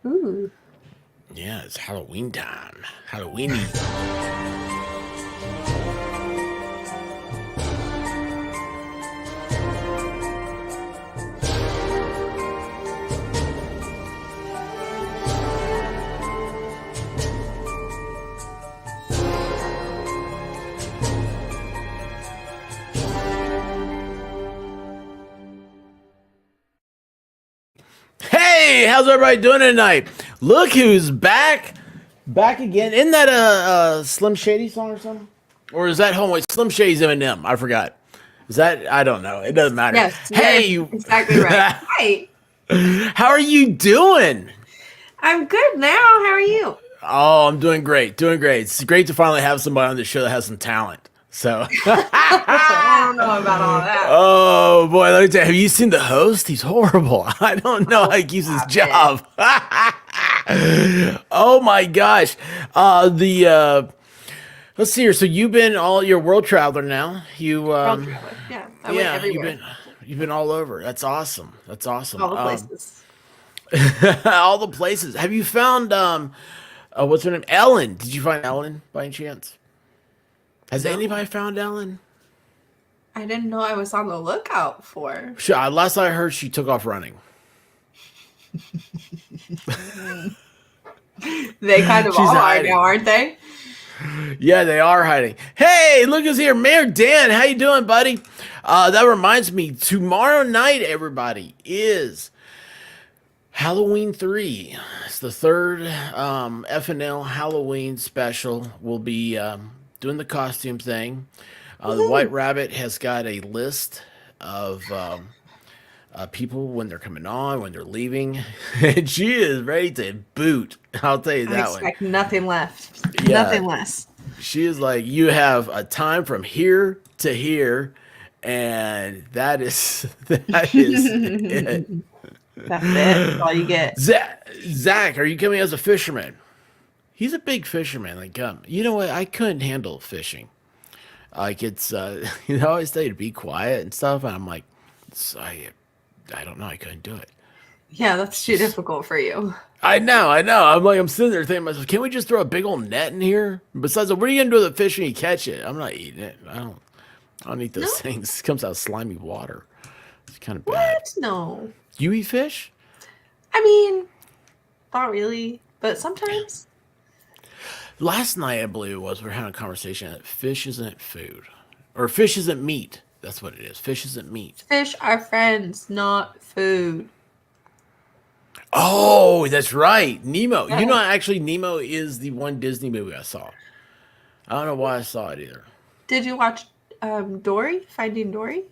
Ooh. Yeah, it's Halloween time. Halloweeny. Hey, how's everybody doing tonight? Look who's back. Back again. Isn't that a Slim Shady song or something? Or is that Homeway? Slim Shady's Eminem. I forgot. Is that? I don't know. It doesn't matter. Yes, Hey, you're exactly right. Hi. how are you doing? I'm good now. How are you? Oh, I'm doing great. Doing great. It's great to finally have somebody on the show that has some talent. So, I don't know about all that. oh boy, let me tell you, have you seen the host? He's horrible. I don't know how he keeps his job. Oh my gosh. Let's see here. So you've been you're a world traveler now. World traveler. Yeah, I went everywhere. You've been all over. That's awesome. That's awesome. All the places. All the places. Have you found what's her name? Ellen. Did you find Ellen by any chance? Has No. anybody found Ellen? I didn't know I was on the lookout for. Sure. Last I heard, she took off running. They kind of She's all are hiding. now, aren't they? Yeah, they are hiding. Hey, look who's here. Mayor Dan, how you doing, buddy? That reminds me, tomorrow night, everybody, is Halloween 3. It's the third FNL Halloween special. We'll be doing the costume thing. The White Rabbit has got a list of people when they're coming on, when they're leaving. And she is ready to boot. I'll tell you I that one. expect nothing left. Yeah. Nothing less. She is like, you have a time from here to here, and that is that is it. That's it. That's all you get. Zach, are you coming as a fisherman? He's a big fisherman. Like, you know what? I couldn't handle fishing. Like, it's you know, I always say to be quiet and stuff, and I'm like, I don't know. I couldn't do it. Yeah, that's too difficult for you. I know. I'm like, I'm sitting there thinking to myself, can we just throw a big old net in here? Besides, what are you gonna do with the fish when you catch it? I'm not eating it. I don't eat those things. It comes out slimy water. It's kind of bad. What? No. You eat fish? I mean, not really, but sometimes. Last night, I believe it was, we were having a conversation that fish isn't food. Or fish isn't meat. That's what it is. Fish isn't meat. Fish are friends, not food. Oh, that's right. Nemo. Yeah. You know, actually, Nemo is the one Disney movie I saw. I don't know why I saw it either. Did you watch Dory? Finding Dory?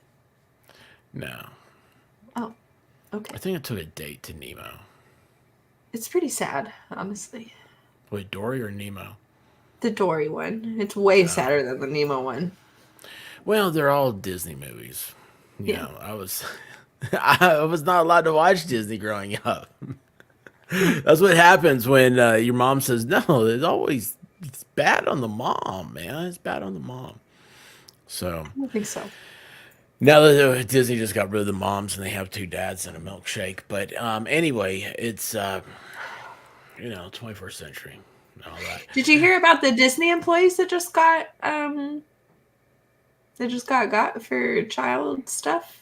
No. Oh, okay. I think I took a date to Nemo. It's pretty sad, honestly. Wait, Dory or Nemo? The Dory one. It's way sadder than the Nemo one. Well, they're all Disney movies. You Yeah. know, I was I was not allowed to watch Disney growing up. That's what happens when your mom says no. It's bad on the mom, man. It's bad on the mom. So I don't think so. now that Disney just got rid of the moms and they have two dads and a milkshake. But anyway, it's 21st century and all that. Did you hear about the Disney employees that just got got for child stuff?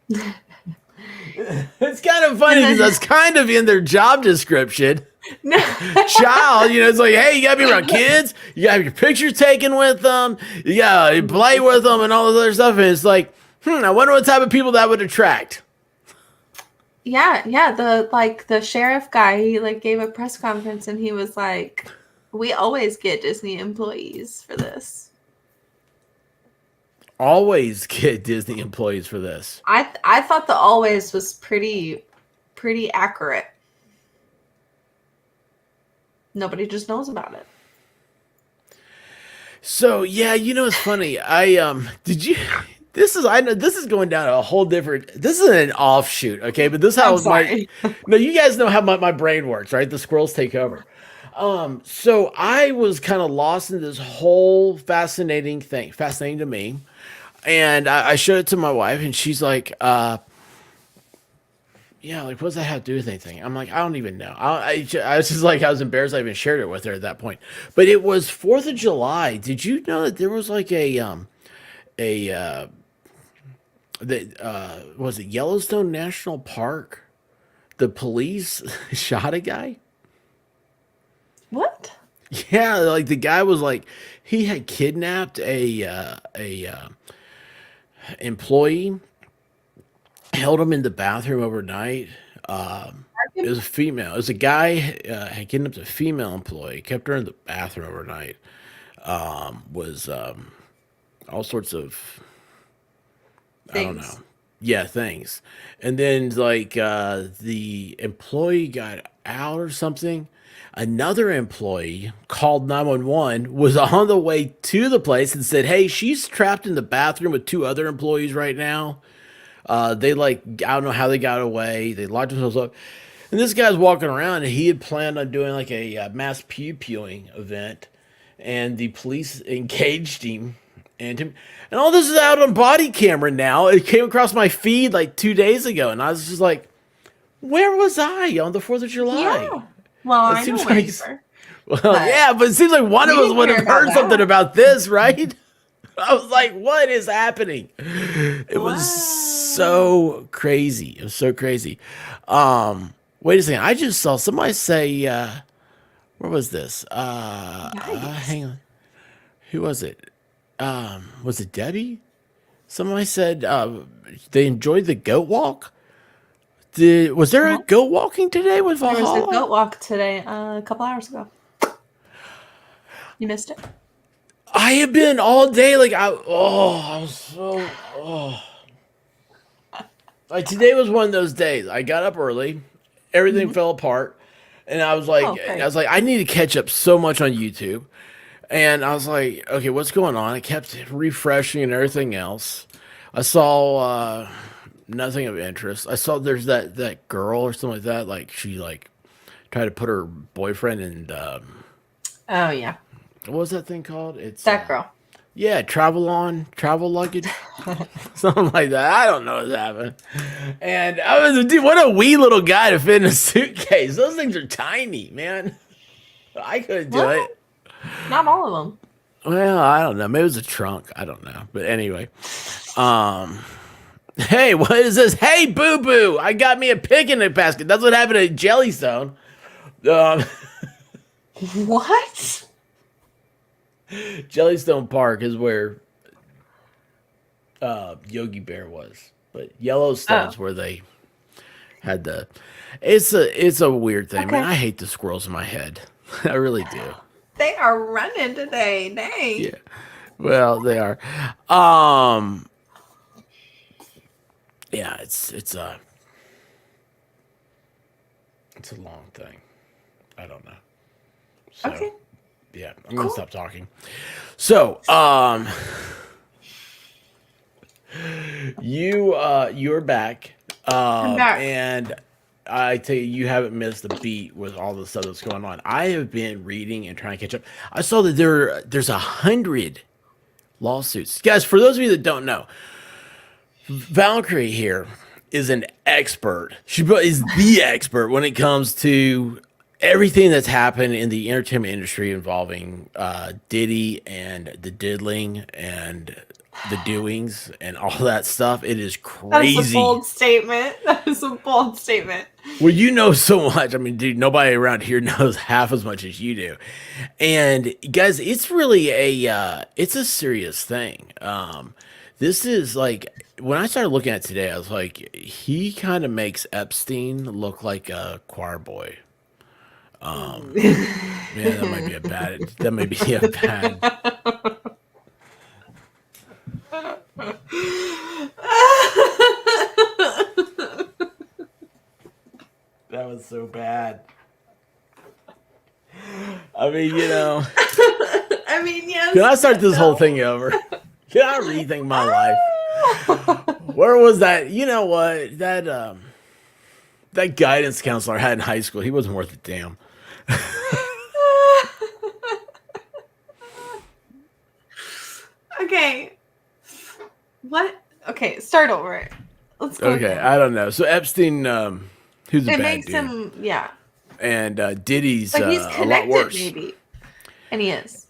It's kind of funny because that's kind of in their job description. No. Child, it's like, hey, you gotta be around kids. You gotta have your pictures taken with them. You gotta play with them and all this other stuff. And it's like, I wonder what type of people that would attract. Yeah. The sheriff guy, he gave a press conference and he was like, we always get Disney employees for this. Always get Disney employees for this. I thought the always was pretty accurate. Nobody just knows about it. So yeah, it's funny. Did you? I know this is going down a whole different. This is an offshoot, okay? But this is how no, you guys know how my brain works, right? The squirrels take over. So I was kind of lost in this whole fascinating to me. And I showed it to my wife, and she's like, yeah, like, what does that have to do with anything? I'm like, I don't even know. I was just like, I was embarrassed I even shared it with her at that point. But it was 4th of July. Did you know that there was like a was it Yellowstone National Park? The police shot a guy. What? Yeah, like the guy was like he had kidnapped a employee, held him in the bathroom overnight. It was a female. It was a guy had kidnapped a female employee, kept her in the bathroom overnight. Was all sorts of I don't know. Things. Yeah, things. And then like the employee got out or something. Another employee called 911, was on the way to the place and said, "Hey, she's trapped in the bathroom with two other employees right now. They like I don't know how they got away. They locked themselves up." And this guy's walking around and he had planned on doing like a mass pew pewing event, and the police engaged him and all this is out on body camera now. It came across my feed like 2 days ago, and I was just like, "Where was I on the 4th of July?" Yeah. Well, It I know seems where like, you were. well, But yeah, but it seems like one we of us didn't would hear have about heard something that. about this, right? I was like, "What is happening?" It was Wow. so crazy. It was so crazy. Wait a second. I just saw somebody say, where was this? Yikes. Hang on. Who was it? Was it Debbie? Somebody said they enjoyed the goat walk. Was there a What? goat walking today with There was a Valhalla? goat walk today, a couple hours ago. You missed it? I have been all day like I was so like today was one of those days. I got up early, everything Hmm. fell apart, and Oh, I great. was like I need to catch up so much on YouTube. And I was like, okay, what's going on? I kept refreshing and everything else. I saw nothing of interest. I saw there's that girl or something like that. Like she like tried to put her boyfriend in Oh, yeah. what was that thing called? It's That girl. yeah, travel luggage, something like that. I don't know what's happened. And I was dude, what a wee little guy to fit in a suitcase. Those things are tiny, man. I couldn't do What? it. Not all of them. Well, I don't know. Maybe it was a trunk. I don't know. But anyway, hey, what is this? Hey, boo boo! I got me a picnic basket. That's what happened at Jellystone. Um, What? Jellystone Park is where Yogi Bear was, but Oh, Yellowstone's where they had the. It's a weird thing, man. okay. I hate the squirrels in my head. I really do. They are running today. Dang. Yeah. Well, they are. Um. Yeah. It's a long thing. I don't know. So Okay. yeah, I'm gonna Cool. stop talking. So you're back, I'm back. and I tell you, you haven't missed a beat with all the stuff that's going on. I have been reading and trying to catch up. I saw that there's 100 lawsuits, guys. For those of you that don't know, Valkyrie here is an expert. She is the expert when it comes to everything that's happened in the entertainment industry involving Diddy and the diddling and the doings and all that stuff. It is That's a crazy. bold statement. That is a bold statement. Well, you know so much. I mean, dude, nobody around here knows half as much as you do. And guys, it's really it's a serious thing. This is like when I started looking at it today, I was like, he kind of makes Epstein look like a choir boy. Yeah, that might be a bad. That might be a bad. That was so bad. I mean, I mean, yes, can I start but this whole no. thing over? Can I rethink my life? Where was that? You know what? That guidance counselor I had in high school, he wasn't worth a damn. Okay. What? Okay, start over. Let's go with Okay, him. I don't know. So Epstein, who's a It bad makes dude, him, yeah. and Diddy's But he's a lot connected, worse. maybe. And he is.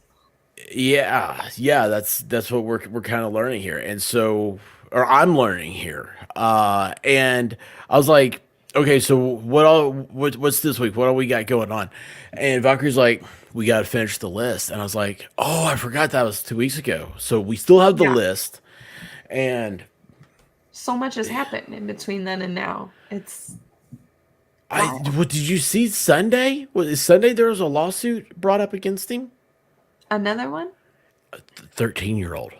Yeah, yeah, that's what we're kind of learning here, and so, or I'm learning here. And I was like, okay, so what's this week? What do we got going on? And Valkyrie's like, we got to finish the list, and I was like, oh, I forgot that was 2 weeks ago. So we still have the Yeah. list, and So much has happened in between then and now. It's wild. what did you see Sunday? Was Sunday there was a lawsuit brought up against him? Another one? 13-year-old.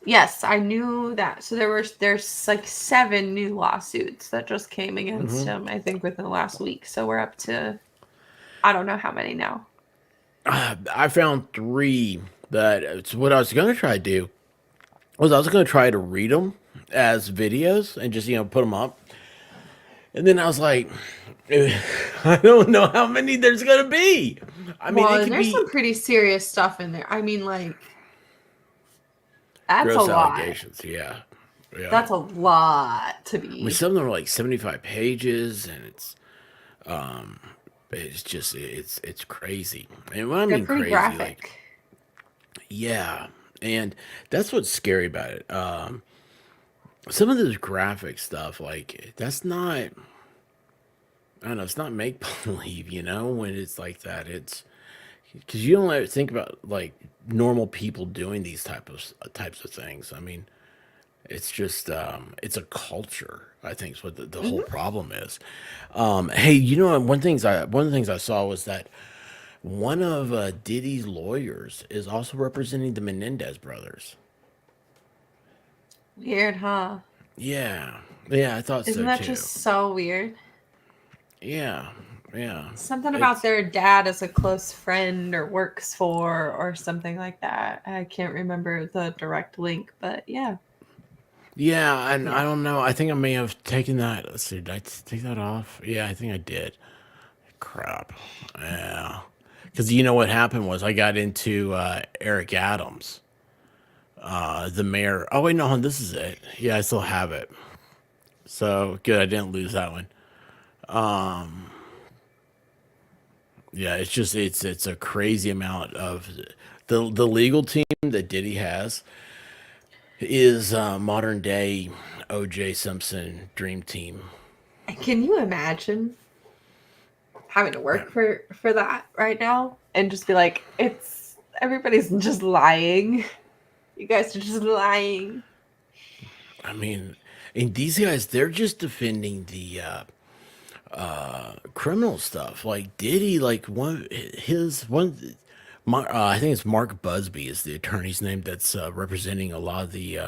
Yes, I knew that. So there's like 7 new lawsuits that just came against him, I think, within the last week. So we're up to I don't know how many now. I found 3 that it's what I was going to try to do was I was going to try to read them as videos and just put them up, and then I was like, I don't know how many there's going to be. I mean, Well, it and could there's be some pretty serious stuff in there. I mean, like that's a gross lot. allegations. Yeah, yeah. That's a lot to I mean, be. some of them are like 75 pages, and it's just it's crazy. And when I They're mean pretty crazy, like graphic. yeah, and that's what's scary about it. Some of this graphic stuff, like that's not, I don't know, it's not make believe, when it's like that. It's because you don't ever think about like normal people doing these types of things. I mean, it's just it's a culture. I think is what the whole Hmm. problem is. Hey, one of the things I saw was that one of Diddy's lawyers is also representing the Menendez brothers. Weird, huh? Yeah, yeah, I thought Isn't so that too. just so weird? Yeah, yeah. Something about It's their dad as a close friend or works for or something like that. I can't remember the direct link, but yeah. yeah, and I Yeah. don't know. I think I may have taken that. Let's see, did I take that off? Yeah, I think I did. Crap. Yeah, because you know what happened was I got into Eric Adams, the mayor. Oh wait, no, hold on, this is it. Yeah, I still have it. So good, I didn't lose that one. Yeah, it's just it's a crazy amount of the legal team that Diddy has is modern day OJ Simpson dream team. And can you imagine having to Yeah. work for that right now and just be like, it's everybody's just lying. You guys are just lying. I mean, and these guys, they're just defending the criminal stuff. Like Diddy, like I think it's Mark Busby is the attorney's name that's representing a lot of the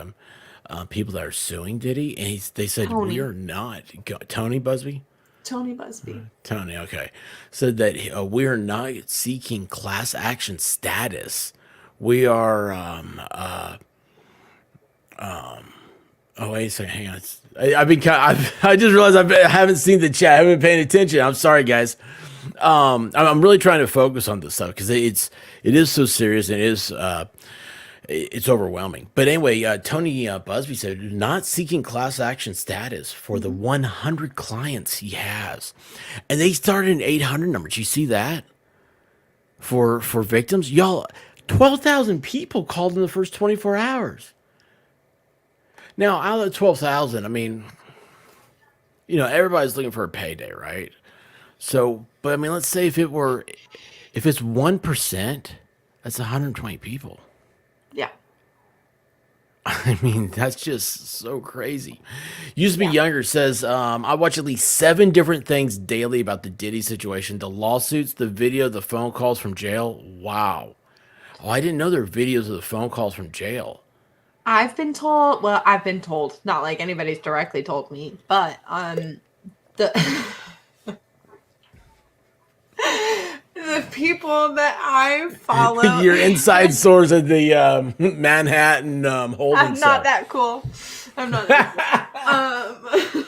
people that are suing Diddy, and they said we Tony. are not Tony Busby. Tony Busby. Tony, okay, said that we are not seeking class action status. We are oh wait a second, hang on. I've been I just realized I haven't seen the chat. I haven't been paying attention. I'm sorry, guys. I'm really trying to focus on this stuff because it is so serious and it's overwhelming. But anyway, Tony Busby said not seeking class action status for the Mhm. 100 clients he has, and they started an 800 number. Did you see that for victims? Y'all, 12,000 people called in the first 24 hours. Now, out of the 12,000, I mean, everybody's looking for a payday, right? So, but I mean, let's say if it's 1%, that's 120 people. Yeah. I mean, that's just so crazy. Used to be Yeah. younger says, I watch at least 7 different things daily about the Diddy situation, the lawsuits, the video, the phone calls from jail. Wow. Oh, I didn't know there were videos of the phone calls from jail. I've been told, not like anybody's directly told me, but the the people that I follow, Your inside source at the Manhattan holding I'm not cell. that cool. I'm not that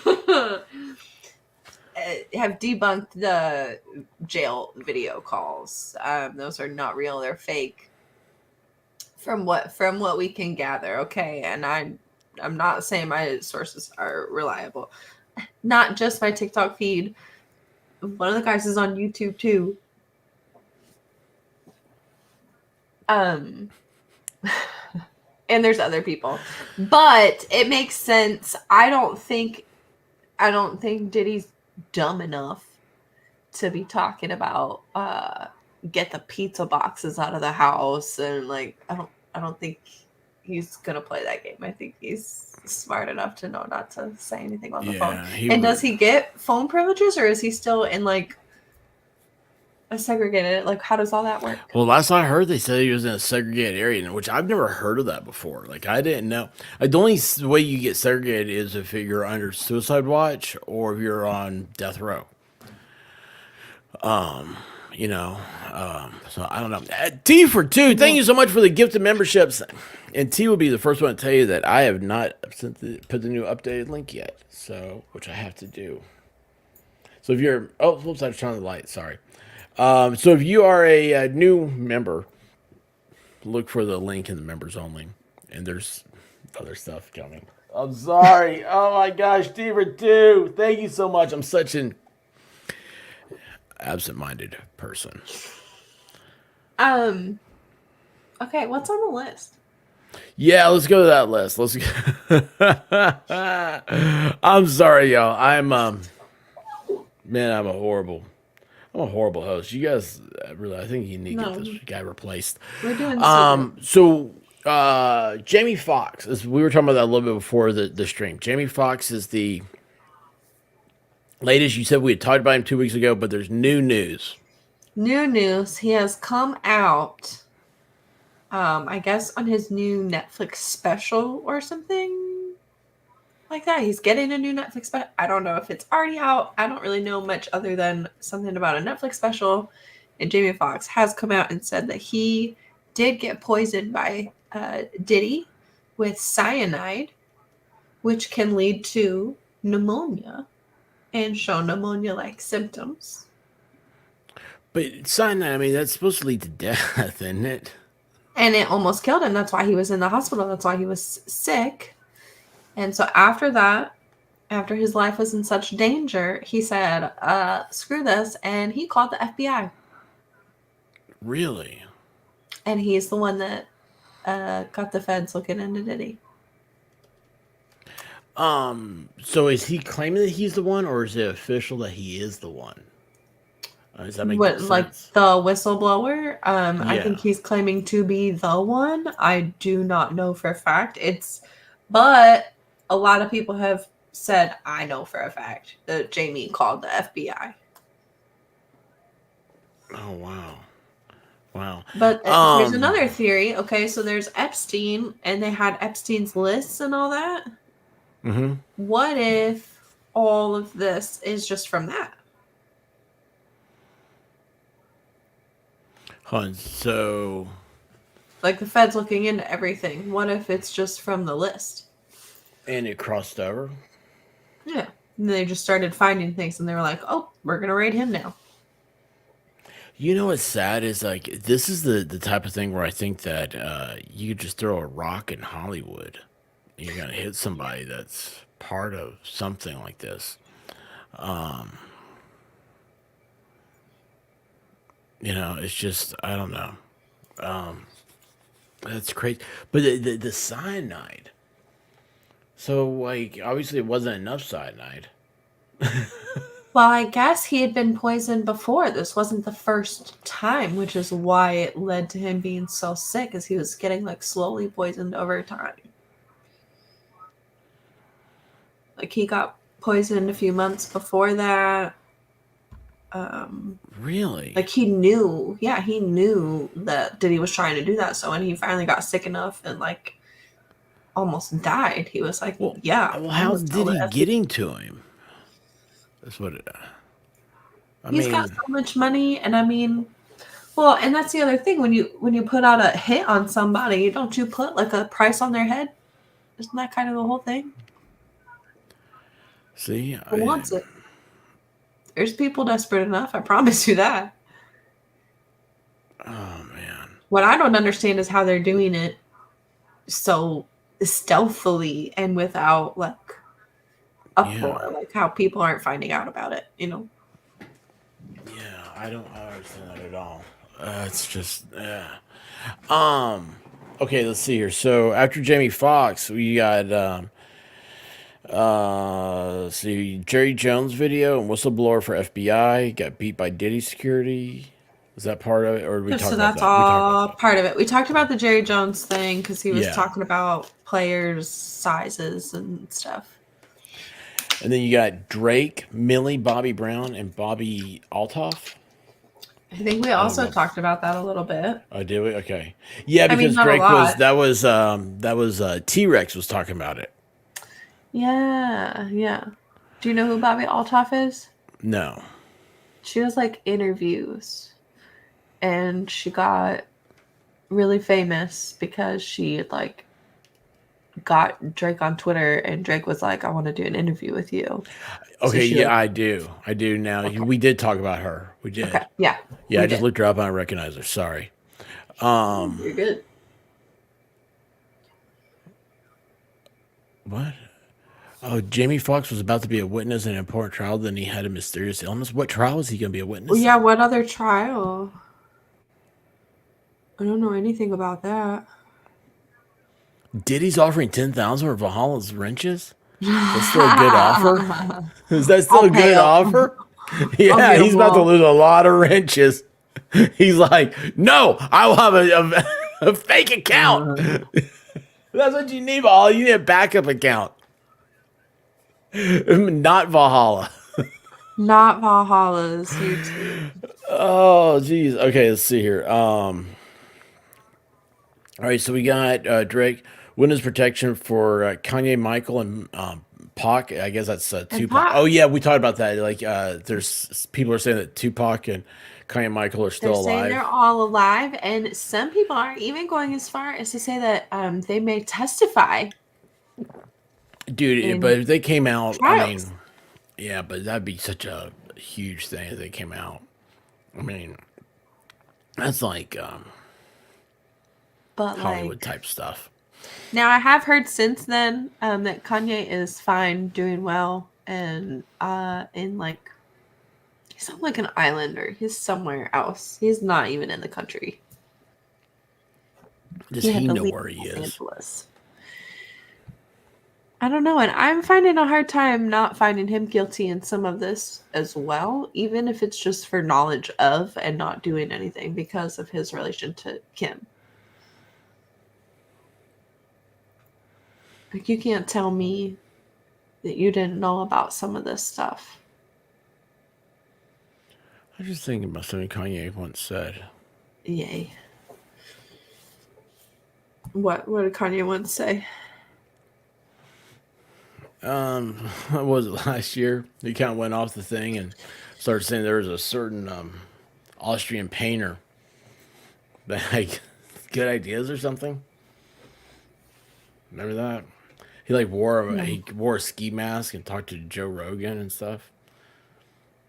cool. Have debunked the jail video calls. Those are not real; they're fake. From what we can gather, okay, and I'm not saying my sources are reliable. Not just my TikTok feed. One of the guys is on YouTube too. And there's other people. But it makes sense. I don't think Diddy's dumb enough to be talking about get the pizza boxes out of the house, and like I don't think he's gonna play that game. I think he's smart enough to know not to say anything on the phone. And does he get phone privileges, or is he still in like a segregated? Like, how does all that work? Well, last I heard, they said he was in a segregated area, which I've never heard of that before. Like, I didn't know. Like, the only way you get segregated is if you're under suicide watch or if you're on death row. You know, so I don't know. T for two, thank you so much for the gifted memberships. And T will be the first one to tell you that I have not put the new updated link yet, so which I have to do. So if you're, oh, whoops, I was trying the light. Sorry. So if you are a new member, look for the link in the members only, and there's other stuff coming. I'm sorry. Oh my gosh, T for two, thank you so much. I'm such an absent-minded person. Okay, what's on the list? Yeah, let's go to that list. Let's go. I'm sorry, y'all. I'm a horrible host. You guys really, I think you need to get this guy replaced. We're doing Jamie Foxx, as we were talking about that a little bit before the stream. Jamie Foxx is the latest. You said we had talked about him 2 weeks ago, but there's new news. New news. He has come out, I guess, on his new Netflix special or something like that. He's getting a new Netflix special. I don't know if it's already out. I don't really know much other than something about a Netflix special. And Jamie Foxx has come out and said that he did get poisoned by Diddy with cyanide, which can lead to pneumonia and show pneumonia-like symptoms. But cyanide, I mean, that's supposed to lead to death, isn't it? And it almost killed him. That's why he was in the hospital. That's why he was sick. And so after that, after his life was in such danger, he said, screw this. And he called the FBI. Really? And he's the one that got the feds looking into Diddy. So is he claiming that he's the one, or is it official that he is the one? Does that make sense? Like the whistleblower? Yeah. I think he's claiming to be the one. I do not know for a fact. But a lot of people have said, I know for a fact that Jamie called the FBI. Oh, wow. Wow. But there's another theory. Okay, so there's Epstein, and they had Epstein's lists and all that. Mm-hmm. What if all of this is just from that? So, like the Fed's looking into everything. What if it's just from the list? And it crossed over? Yeah. And they just started finding things, and they were like, oh, we're going to raid him now. You know what's sad is, like, this is the type of thing where I think that you could just throw a rock in Hollywood. And you're going to hit somebody that's part of something like this. You know, it's just, I don't know. That's crazy. But the cyanide. So, like, obviously it wasn't enough cyanide. Well, I guess he had been poisoned before. This wasn't the first time, which is why it led to him being so sick, as he was getting, like, slowly poisoned over time. Like, he got poisoned a few months before that. Really? Like, he knew that Diddy was trying to do that. So when he finally got sick enough and, like, almost died, he was like, Well, how's Diddy getting to him? That's what He's got so much money, and I mean, well, and that's the other thing. When you put out a hit on somebody, don't you put, like, a price on their head? Isn't that kind of the whole thing? See? Who wants it? There's people desperate enough, I promise you that. Oh, man. What I don't understand is how they're doing it so stealthily and without like Yeah. uproar, like how people aren't finding out about it, you know? Yeah, I don't understand that at all. It's just, yeah. Um, okay, let's see here. So after Jamie Foxx, we got let's see, Jerry Jones video and whistleblower for FBI got beat by Diddy security. Is that part of it, or did we Yeah, talk so about that's that? We talked about all that. part of it. We talked about the Jerry Jones thing because he was Yeah, talking about players' sizes and stuff. and then you got Drake, Millie, Bobby Brown, and Bobby Altoff. I think we I don't also know. talked about that a little bit. Oh, did we? Okay. Yeah, I mean, because not a Drake was lot. that was T Rex was talking about it. Yeah, yeah. Do you know who Bobby Altoff is? No. She does like interviews, and she got really famous because she like got Drake on Twitter, and Drake was like, "I want to do an interview with you." So Okay, she yeah, like, I do. I do now. okay, We did talk about her. We okay, did. yeah, Yeah, I we just did. looked her up and I recognize her. Sorry. You're good. What? Oh, Jamie Foxx was about to be a witness in an important trial. Then he had a mysterious illness. What trial was he going to be a Well, witness yeah. in? What other trial? I don't know anything about that. Diddy's offering 10,000 for Valhalla's wrenches. Is that still a good offer? I'll Is that still a pay good him. offer? I'll Yeah, get he's him about to all. lose a lot of wrenches. He's like, no, I will have a fake account. That's what you need, Valhalla. You need a backup account, not Valhalla. Not Valhalla's YouTube. Oh, geez. Okay, let's see here. All right, so we got Drake witness protection for Kanye, Michael, and Pac. I guess that's And Tupac. Oh Pop. yeah, we talked about that. Like, there's people are saying that Tupac and Kanye, Michael are They're still saying they're alive, all alive, and some people are even going as far as to say that they may testify dude. But in if they came out, I trials. mean, yeah, but that'd be such a huge thing if they came out. I mean, that's like But Hollywood like type stuff. now, I have heard since then that Kanye is fine, doing well, and in like he's on like an island or he's somewhere else. He's not even in the country. Does He had he to know leave where he Los is? Angeles. I don't know, and I'm finding a hard time not finding him guilty in some of this as well, even if it's just for knowledge of and not doing anything because of his relation to Kim. Like, you can't tell me that you didn't know about some of this stuff. I'm just thinking about something Kanye once said. Yay. What did Kanye once say? What was it last year? He kind of went off the thing and started saying there was a certain Austrian painter that had good ideas or something. Remember that? He like No. he wore a ski mask and talked to Joe Rogan and stuff.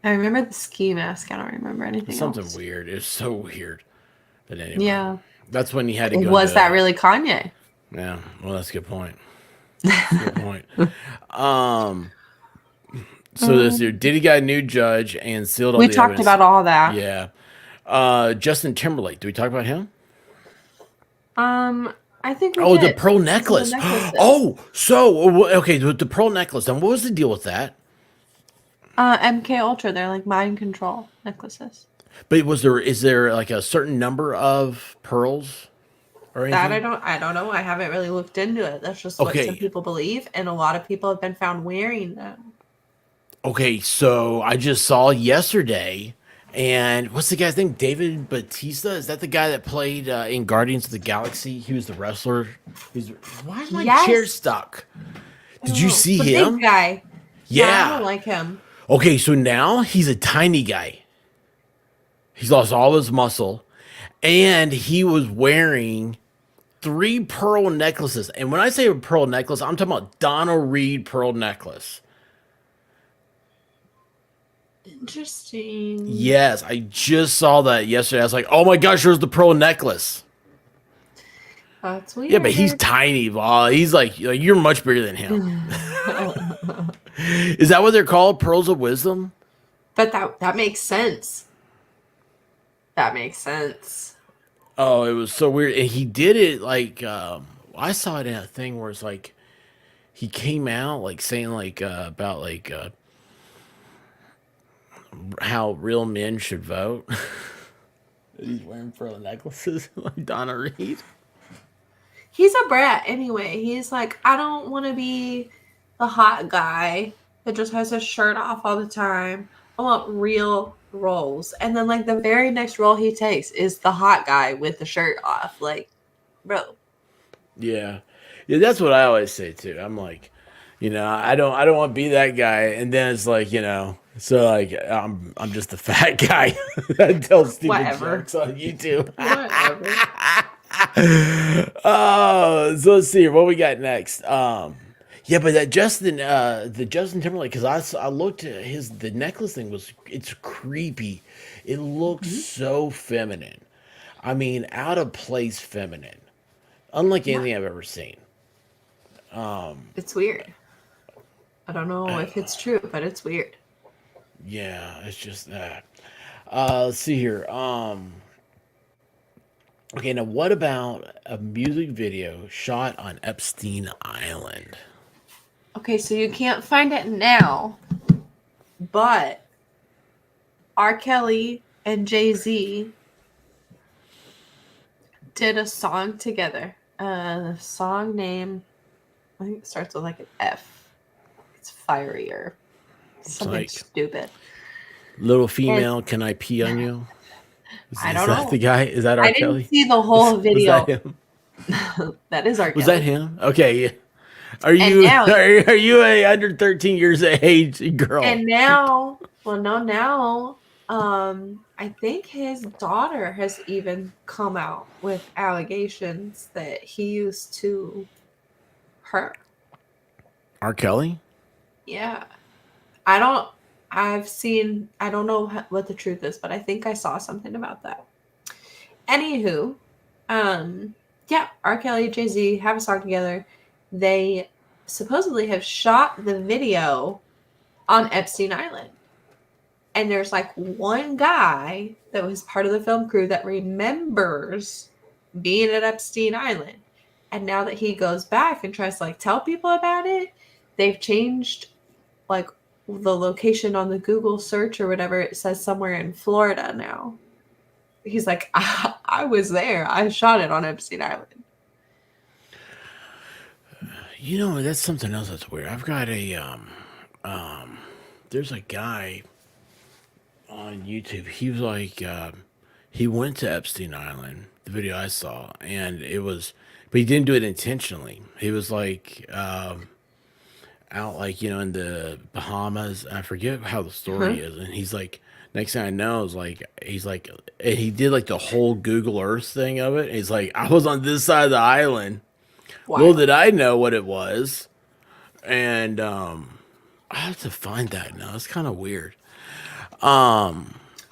I remember the ski mask. I don't remember It's anything something else. weird. It's so weird. But anyway, Yeah. that's when he had to go Was that into. really Kanye? Yeah, well, that's a good point. That's a good point. Um, so this year, Um, Diddy got a new judge and sealed all we the talked evidence. about all that. Yeah. Justin Timberlake. Do we talk about him? I think we Oh, the did pearl because of the necklace. necklaces. Oh, so okay, the pearl necklace. Then what was the deal with that? MK Ultra, they're like mind control necklaces. But is there like a certain number of pearls or That anything? I don't know. I haven't really looked into it. That's just what some Okay, people believe, and a lot of people have been found wearing them. okay. So I just saw yesterday, and what's the guy's name? David Batista. Is that the guy that played in Guardians of the Galaxy? He was the wrestler. Why is my chair Yes. stuck? I Did don't you know. see The big him? guy. Yeah, I don't Yeah. like him. Okay, so now he's a tiny guy. He's lost all his muscle, and he was wearing three pearl necklaces. And when I say a pearl necklace, I'm talking about Donald Reed pearl necklace. Interesting. Yes, I just saw that yesterday. I was like, oh my gosh, there's the pearl necklace. That's Yeah, but he's weird. tiny, Val. He's like you're much bigger than him. Is that what they're called? Pearls of wisdom? But that makes sense. That makes sense. Oh, it was so weird. And he did it like I saw it in a thing where it's like he came out like saying like about like how real men should vote. He's wearing pearl necklaces like Donna Reed. He's a brat anyway. He's like, I don't want to be the hot guy that just has his shirt off all the time. I want real roles. And then, like, the very next role he takes is the hot guy with the shirt off. Like, bro. Yeah. Yeah, that's what I always say too. I'm like, I don't want to be that guy. And then it's like, so like I'm just a fat guy that tells stupid Whatever. jokes on YouTube. Whatever. Oh, so let's see here. What we got next? Yeah, but the Justin Timberlake, because I looked at the necklace thing it's creepy. It looks Mhm. so feminine. I mean, out of place feminine, unlike Yeah. anything I've ever seen. It's weird. I don't know if it's true, but it's weird. Yeah, it's just that. Let's see here. Okay, now what about a music video shot on Epstein Island? Okay, so you can't find it now, but R. Kelly and Jay-Z did a song together. A song name, I think it starts with like an F. It's fiery or It's something like stupid. little And female, can I pee on you? I Is don't that the know. guy? Is that R. I didn't Kelly? see the Was, whole was that video. him? That is R. Was that Kelly. him? Okay. Yeah. Are And you now, are you a under 13 years of age girl? well, no, now, I think his daughter has even come out with allegations that he used to her. R. Kelly? Yeah. I don't, I don't know what the truth is, but I think I saw something about that. Anywho, yeah, R. Kelly, Jay Z have a song together. They supposedly have shot the video on Epstein Island. And there's like one guy that was part of the film crew that remembers being at Epstein Island. And now that he goes back and tries to like tell people about it, they've changed like the location on the Google search or whatever. It says somewhere in Florida now. He's like, I was there. I shot it on Epstein Island. That's something else that's weird. I've got there's a guy on YouTube. He was like, he went to Epstein Island, the video I saw, and but he didn't do it intentionally. He was like, out like, in the Bahamas. I forget how the Huh? story is. And he's like, next thing I know is like, he did like the whole Google Earth thing of it. He's like, I was on this side of the island. Little Wild. did I know what it was. And, I have to find that now. It's kind of weird. A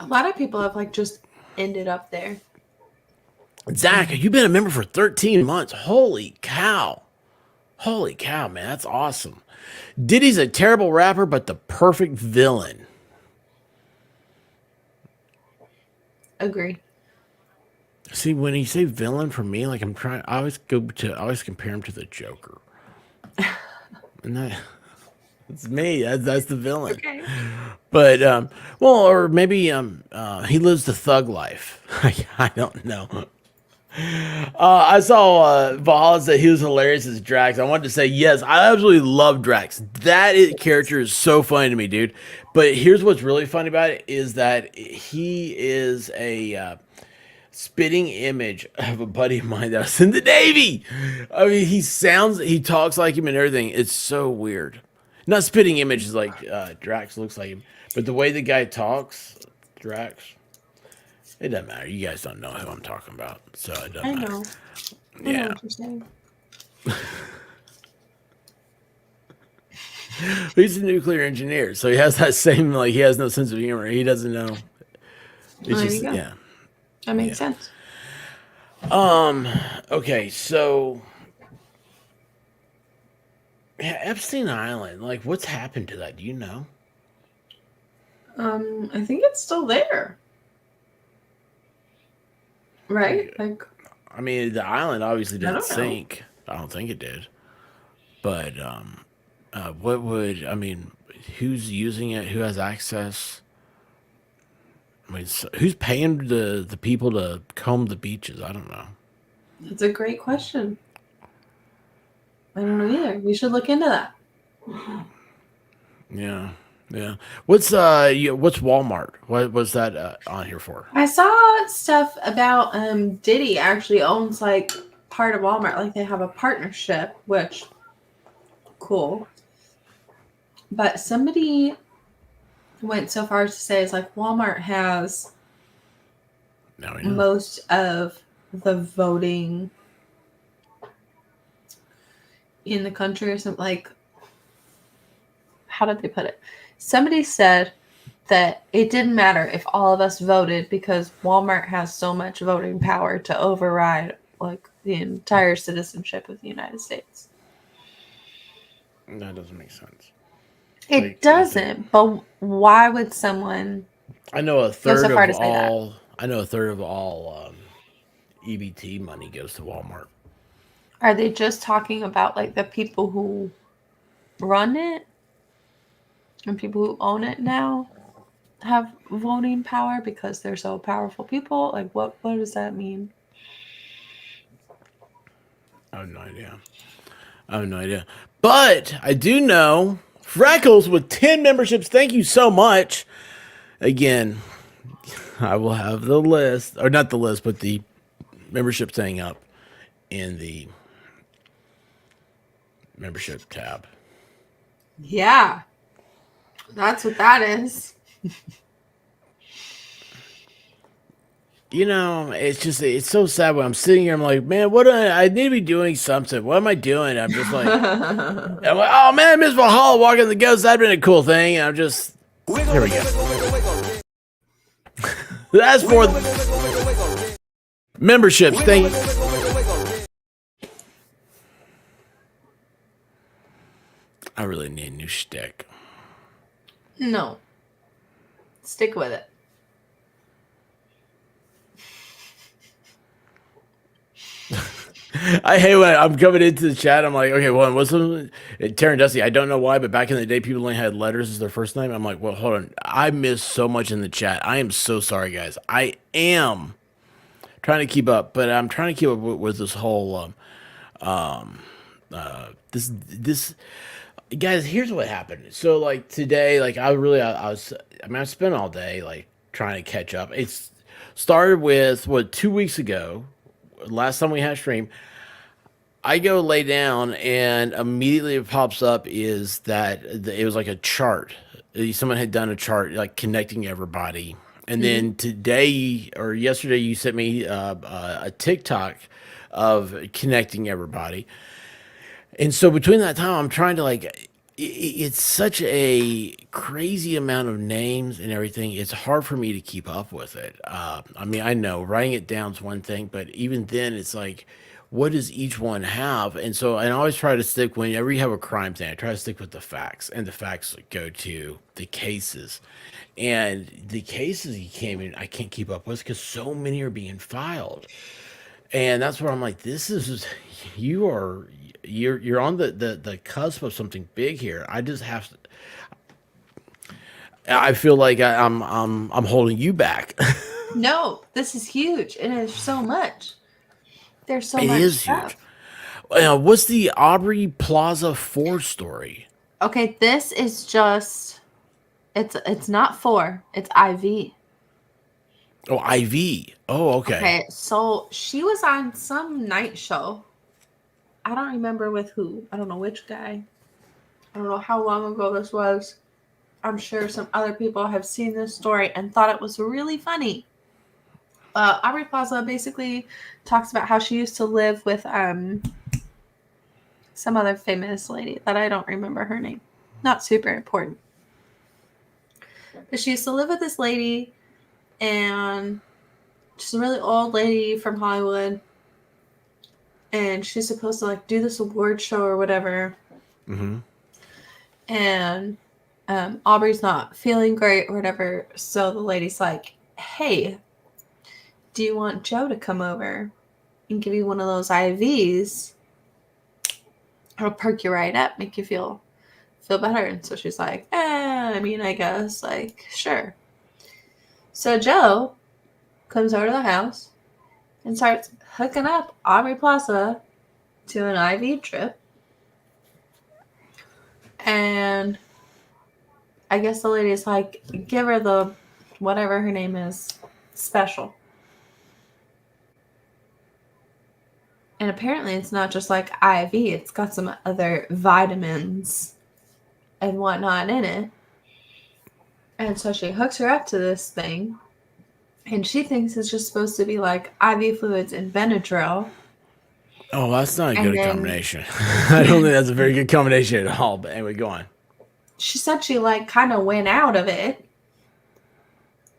lot of people have like just ended up there. Zach, you've been a member for 13 months. Holy cow. Holy cow, man. That's awesome. Diddy's a terrible rapper, but the perfect villain. Agreed. See, when you say villain for me, like I always compare him to the Joker. And it's me. That's the villain. Okay. But well, or maybe he lives the thug life. I don't know. I saw Valhalla said he was hilarious as Drax. I wanted to say yes, I absolutely love Drax. Character is so funny to me, dude. But here's what's really funny about it is that he is a spitting image of a buddy of mine that was in the Navy. I mean, he talks like him and everything. It's so weird. Not spitting image is like Drax looks like him, but the way the guy talks, Drax. It doesn't matter. You guys don't know who I'm talking about, so it doesn't I matter. know. I know Yeah. what you're saying. He's a nuclear engineer, so he has that same, like, he has no sense of humor. He doesn't know. It's There you just, go. yeah. That makes Yeah. sense. Um. Okay. So yeah, Epstein Island. Like, what's happened to that? Do you know? I think it's still there, right? Like, Like, I mean, the island obviously I didn't don't know. sink. I don't think it did. But what would I mean? Who's using it? Who has access? I mean, who's paying the people to comb the beaches? I don't know. That's a great question. I don't know either. We should look into that. Yeah, yeah. What's Walmart? What was that on here for? I saw stuff about Diddy actually owns like part of Walmart. Like they have a partnership, which cool. But somebody went so far as to say it's like Walmart has Now we know. most of the voting in the country or something. Like, how did they put it? Somebody said that it didn't matter if all of us voted because Walmart has so much voting power to override like the entire citizenship of the United States. That doesn't make sense. It Like, if it, doesn't, but why would someone I know a go so third far of to say that? all. I know a third of all EBT money goes to Walmart. Are they just talking about like the people who run it and people who own it now have voting power because they're so powerful people? Like what does that mean? I have no idea. I have no idea. But I do know Freckles with 10 memberships. Thank you so much. Again, I will have the list, or not the list, but the membership thing up in the membership tab. Yeah, that's what that is. You know, it's so sad when I'm sitting here. I'm like, man, I need to be doing something. What am I doing? I'm like, oh man, Miss Valhalla walking the ghost. That'd been a cool thing. And I'm just, here we go. That's for memberships. Thank you. I really need a new shtick. No, stick with it. I hate when I'm coming into the chat. I'm like, okay, well, what's the Taryn Dusty? I don't know why, but back in the day, people only had letters as their first name. I'm like, well, hold on. I missed so much in the chat. I am so sorry, guys. I am trying to keep up, but I'm trying to keep up with this whole this guys. Here's what happened. So like today, like I was. I mean, I spent all day like trying to catch up. It's started with what 2 weeks ago. Last time we had a stream, I go lay down and immediately it pops up is that it was like a chart. Someone had done a chart like connecting everybody. And Mm-hmm. then today or yesterday, you sent me a TikTok of connecting everybody. And so between that time, I'm trying to like, it's such a crazy amount of names and everything. It's hard for me to keep up with it. I mean, I know writing it down is one thing, but even then, it's like, what does each one have? And so I always try to stick, whenever you have a crime thing, I try to stick with the facts, and the facts go to the cases. And the cases he came in, I can't keep up with because so many are being filed. And that's where I'm like, this is you are you're on the cusp of something big here. I just have to. I feel like I'm holding you back. No, this is huge, and there's so much. There's so It much is huge. stuff. What's the Aubrey Plaza 4 story? Okay, this is just it's not 4, it's IV. Oh, IV. Oh, okay. Okay, so she was on some night show. I don't remember with who. I don't know which guy. I don't know how long ago this was. I'm sure some other people have seen this story and thought it was really funny. Aubrey Plaza basically talks about how she used to live with some other famous lady that I don't remember her name. Not super important. But she used to live with this lady, and she's a really old lady from Hollywood. and she's supposed to like do this award show or whatever. Mm-hmm. And Aubrey's not feeling great or whatever. So the lady's like, "Hey, do you want Joe to come over and give you one of those IVs? It'll perk you right up, make you feel better." And so she's like, I mean, I guess, like, sure. So Joe comes over to the house and starts hooking up Aubrey Plaza to an IV drip. And I guess the lady's like, give her the whatever her name is, special. And apparently it's not just like IV, it's got some other vitamins and whatnot in it. And so she hooks her up to this thing. And she thinks it's just supposed to be like IV fluids and Benadryl. Oh, that's not a And good then combination. I don't think that's a very good combination at all. But anyway, go on. she said she like kind of went out of it.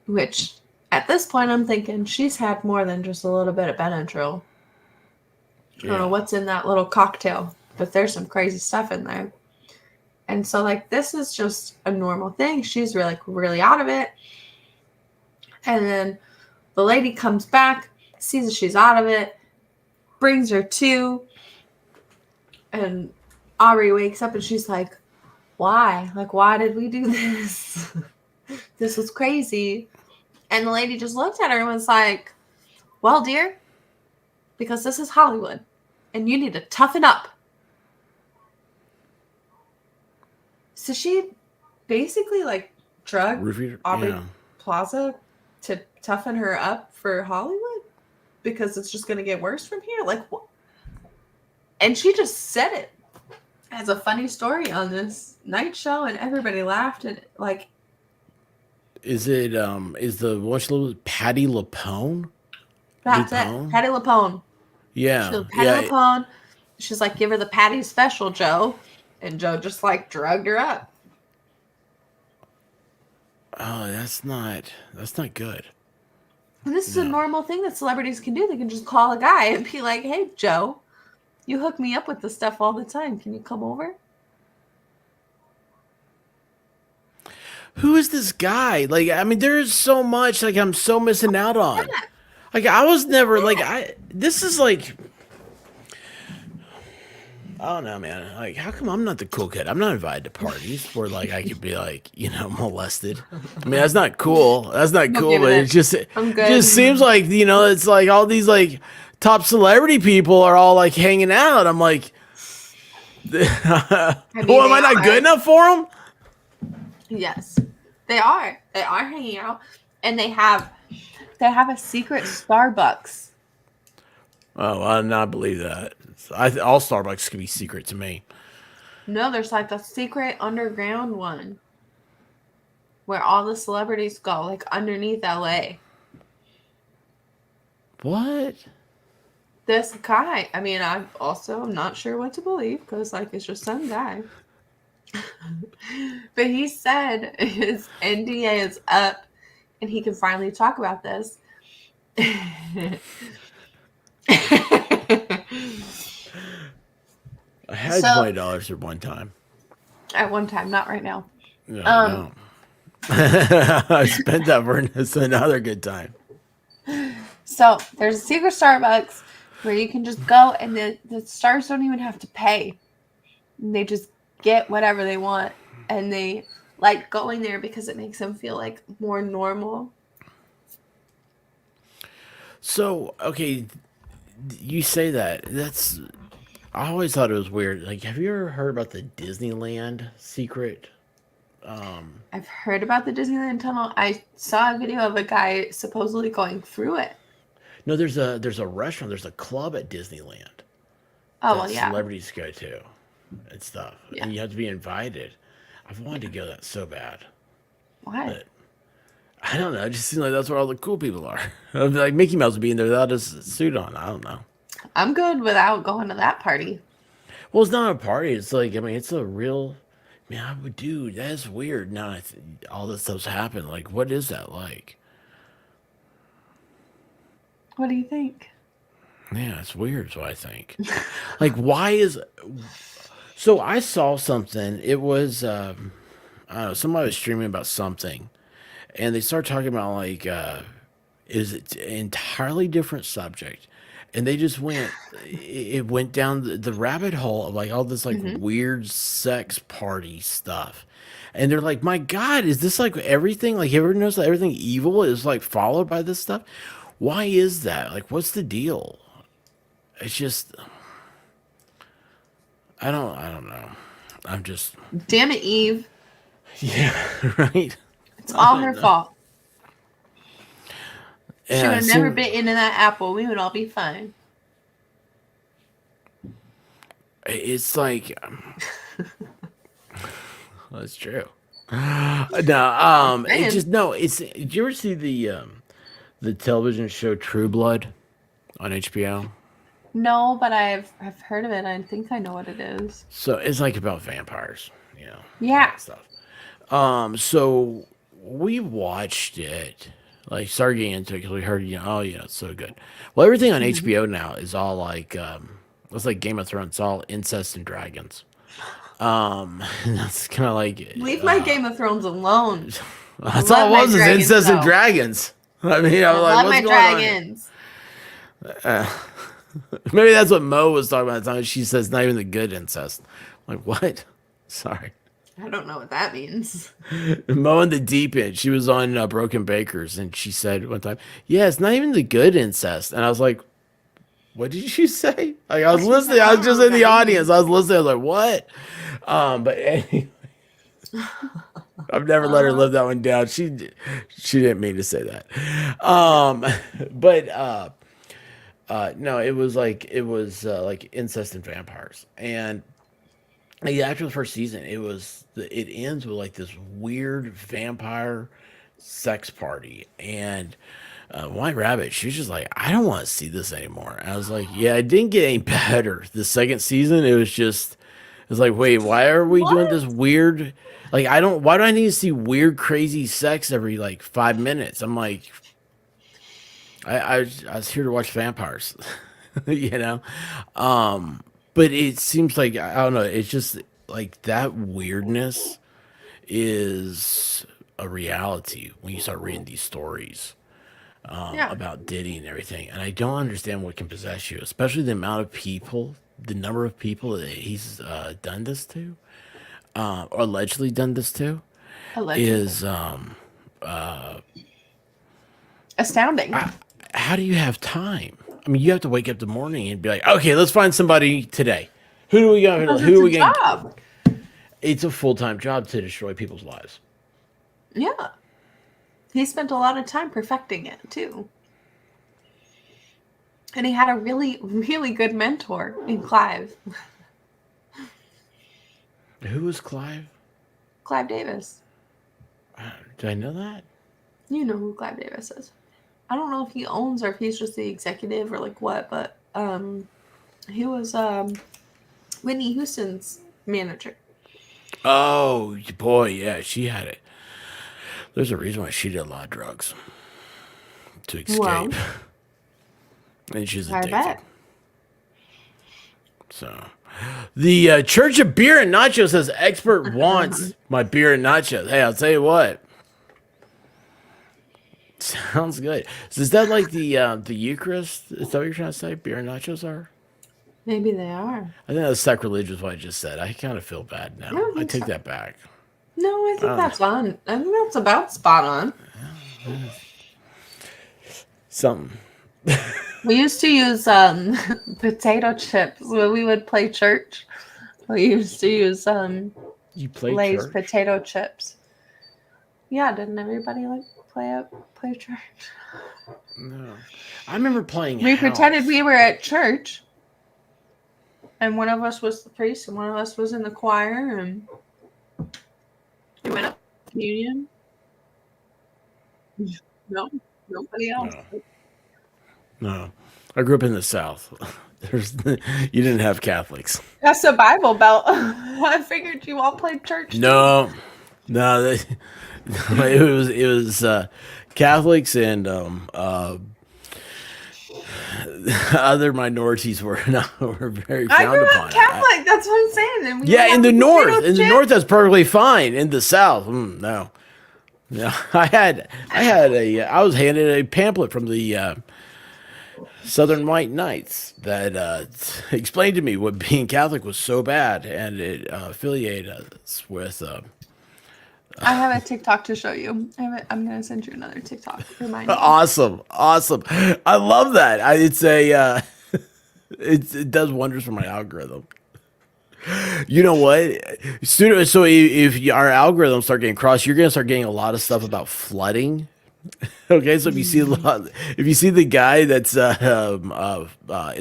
Which at this point I'm thinking she's had more than just a little bit of Benadryl. I don't know what's in that little cocktail, but there's some crazy stuff in there. And so like this is just a normal thing. She's really, like, really out of it. And then the lady comes back, sees that she's out of it, brings her to, and Aubrey wakes up and she's like, why? Like, why did we do this? This was crazy. And the lady just looked at her and was like, well, dear, because this is Hollywood and you need to toughen up. So she basically like drugged Aubrey Plaza to toughen her up for Hollywood because it's just going to get worse from here. Like, what? And she just said it as a funny story on this night show, and everybody laughed. And like, is the Patty LuPone? That's it, Patty LuPone. Yeah, She was Patty LuPone. She's like, give her the Patty special, Joe, and Joe just like drugged her up. Oh, that's not good. And this is a normal thing that celebrities can do. They can just call a guy and be like, hey, Joe, you hook me up with this stuff all the time. Can you come over? Who is this guy? Like, I mean, there is so much like I'm so missing out on. Like, I was never like this is like, I don't know, man. Like, how come I'm not the cool kid? I'm not invited to parties where like I could be like, molested. I mean, that's not cool. That's not cool. But it just seems like, it's like all these like top celebrity people are all like hanging out. I'm like, well, am I not good enough for them? Yes, they are. They are hanging out, and they have a secret Starbucks. Oh, I do not believe that. All Starbucks could be secret to me. No, there's like a secret underground one where all the celebrities go, like underneath LA. What? This guy, I mean, I'm also not sure what to believe because, like, it's just some guy. But he said his NDA is up and he can finally talk about this. I had $20 at one time. At one time, not right now. No. I spent that for another good time. So there's a secret Starbucks where you can just go and the stars don't even have to pay. They just get whatever they want, and they like going there because it makes them feel like more normal. So, okay, you say that. I always thought it was weird. Like, have you ever heard about the Disneyland secret? I've heard about the Disneyland tunnel. I saw a video of a guy supposedly going through it. No, there's a restaurant, there's a club at Disneyland. Oh, well, yeah. Celebrities go to and stuff. Yeah. And you have to be invited. I've wanted to go that so bad. Why? But I don't know. It just seems like that's where all the cool people are. Like Mickey Mouse would be in there without his suit on. I don't know. I'm good without going to that party. Well, it's not a party. It's like, I mean, it's a real... Man, dude, that's weird. Now all this stuff's happened. Like, what is that like? What do you think? Yeah, it's weird. So I think, like, why is so? I saw something. It was I don't know. Somebody was streaming about something, and they started talking about like is it an entirely different subject, and they just went. It went down the rabbit hole of like all this like Hmm. weird sex party stuff. And they're like, my God, is this like everything? Like, you ever notice that everything evil is like followed by this stuff? Why is that? Like, what's the deal? It's just, I don't know. I'm just, Damn it, Eve. yeah, right. It's I all don't her know. fault. She Yeah, would it have never seems bitten into that apple. We would all be fine. it's like that's true. No, I'm it saying. just no. It's. Did you ever see the television show True Blood on HBO? No, but I've heard of it. I think I know what it is. So it's like about vampires, you know, all Yeah. that stuff. So we watched it, like started getting into it because we heard, you know, oh yeah, it's so good. Well, everything on Mhm. HBO now is all like, it's like Game of Thrones, it's all incest and dragons. And that's kind of like, Leave my Game of Thrones alone. I that's all love it my was is dragons incest and though. dragons. I mean, I I was like, love what's my going on here? dragons. Maybe that's what Mo was talking about at the time. She says not even the good incest. I'm like, what? Sorry. I don't know what that means. Mo in the deep end. She was on Broken Bakers, and she said one time, "Yeah, it's not even the good incest." And I was like, "What did you say?" Like I was She was like, listening. I I was don't know just what in the that audience. I means. was listening. I was like, "What?" But anyway, I've never let her Uh, live that one down. She didn't mean to say that. Um, but no, it was like incest and vampires, and like, after the first season, it ends with like this weird vampire sex party, and White Rabbit, she was just like, I don't want to see this anymore. And I was like, yeah, it didn't get any better. The second season, it was like, wait, why are we doing what? this weird? Like, I don't. Why do I need to see weird, crazy sex every like 5 minutes? I'm like, I was here to watch vampires, you know. But it seems like I don't know. It's just like that weirdness is a reality when you start reading these stories Yeah. about Diddy and everything. And I don't understand what can possess you, especially the amount of people, the number of people that he's done this to, or allegedly done this to, Allegedly. is Astounding. how do you have time? I mean, you have to wake up in the morning and be like, okay, let's find somebody today. Who do we got? Because Who it's are a we going? job. It's a full time job to destroy people's lives. Yeah. He spent a lot of time perfecting it too. And he had a really, really good mentor in Clive. Who was Clive? Clive Davis. Do I know that? You know who Clive Davis is. I don't know if he owns or if he's just the executive or like what, but he was Whitney Houston's manager. Oh boy, yeah, she had it. There's a reason why she did a lot of drugs to escape, Well, and she's I addicted. bet. So, the Church of Beer and Nachos says expert wants my beer and nachos. Hey, I'll tell you what. Sounds good. So is that like the Eucharist? Is that what you're trying to say? Beer and nachos are? Maybe they are. I think that's sacrilegious what I just said. I kind of feel bad I now. don't I think take so. that back. No, I think Uh, that's on. I think that's about spot on. something. We used to use potato chips when we would play church. We used to use You play Lay's church? potato chips. Yeah, didn't everybody like play church? No. I remember playing We pretended house. we were at church, and one of us was the priest, and one of us was in the choir, and we went up to communion. No, nobody else. No. No. I grew up in the South. You didn't have Catholics. That's a Bible Belt. I figured you all played church too. No. No, it was Catholics and other minorities were not were very I frowned grew up upon. Catholic. That's what I'm saying. And we don't Yeah, in have the a north, potato in the chip. north that's perfectly fine. In the south, no, no. I was handed a pamphlet from the Southern White Knights that explained to me what being Catholic was so bad, and it affiliated us with. I have a TikTok to show you. I'm gonna send you another TikTok. Remind you. Awesome, awesome. I love that. It's a it does wonders for my algorithm. You know what? So if our algorithms start getting crossed, you're gonna start getting a lot of stuff about flooding. Okay, so if you see a Mm, lot, if you see the guy that's in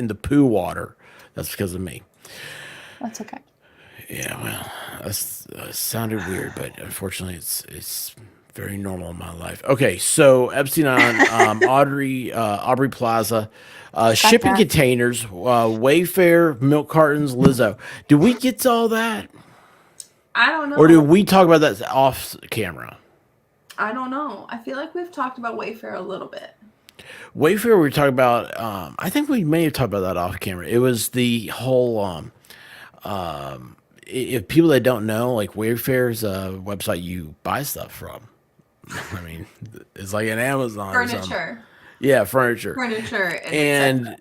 the poo water, that's because of me. that's okay. Yeah, well, that sounded weird, but unfortunately, it's very normal in my life. Okay, so Epstein on Aubrey Plaza, Got shipping that. containers, Wayfair, milk cartons, Lizzo. Did we get to all that, I don't or did know. we talk about that off camera? I don't know. I feel like we've talked about Wayfair a little bit. Wayfair, we were talking about. I think we may have talked about that off camera. It was the whole. If people that don't know, like Wayfair is a website you buy stuff from. I mean, it's like an Amazon or something. Furniture. Yeah, furniture. Furniture and etc. And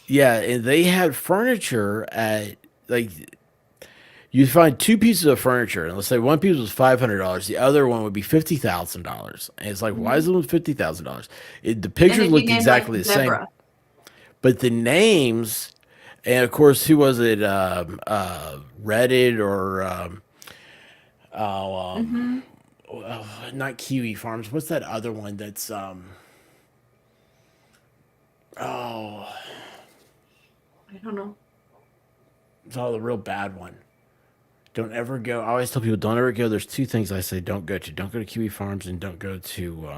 yeah, and they had furniture at like you'd find two pieces of furniture, and let's say one piece was $500, the other one would be $50,000. And it's like, why is Hmm. it $50,000? The And pictures it'd be looked named like exactly the same, Deborah. but the names, and of course, who was it? Reddit or oh, Hmm. not Kiwi Farms. What's that other one that's oh, I don't know. it's all the real bad one. Don't ever go. I always tell people don't ever go. There's two things I say don't go to. Don't go to Kiwi Farms and don't go to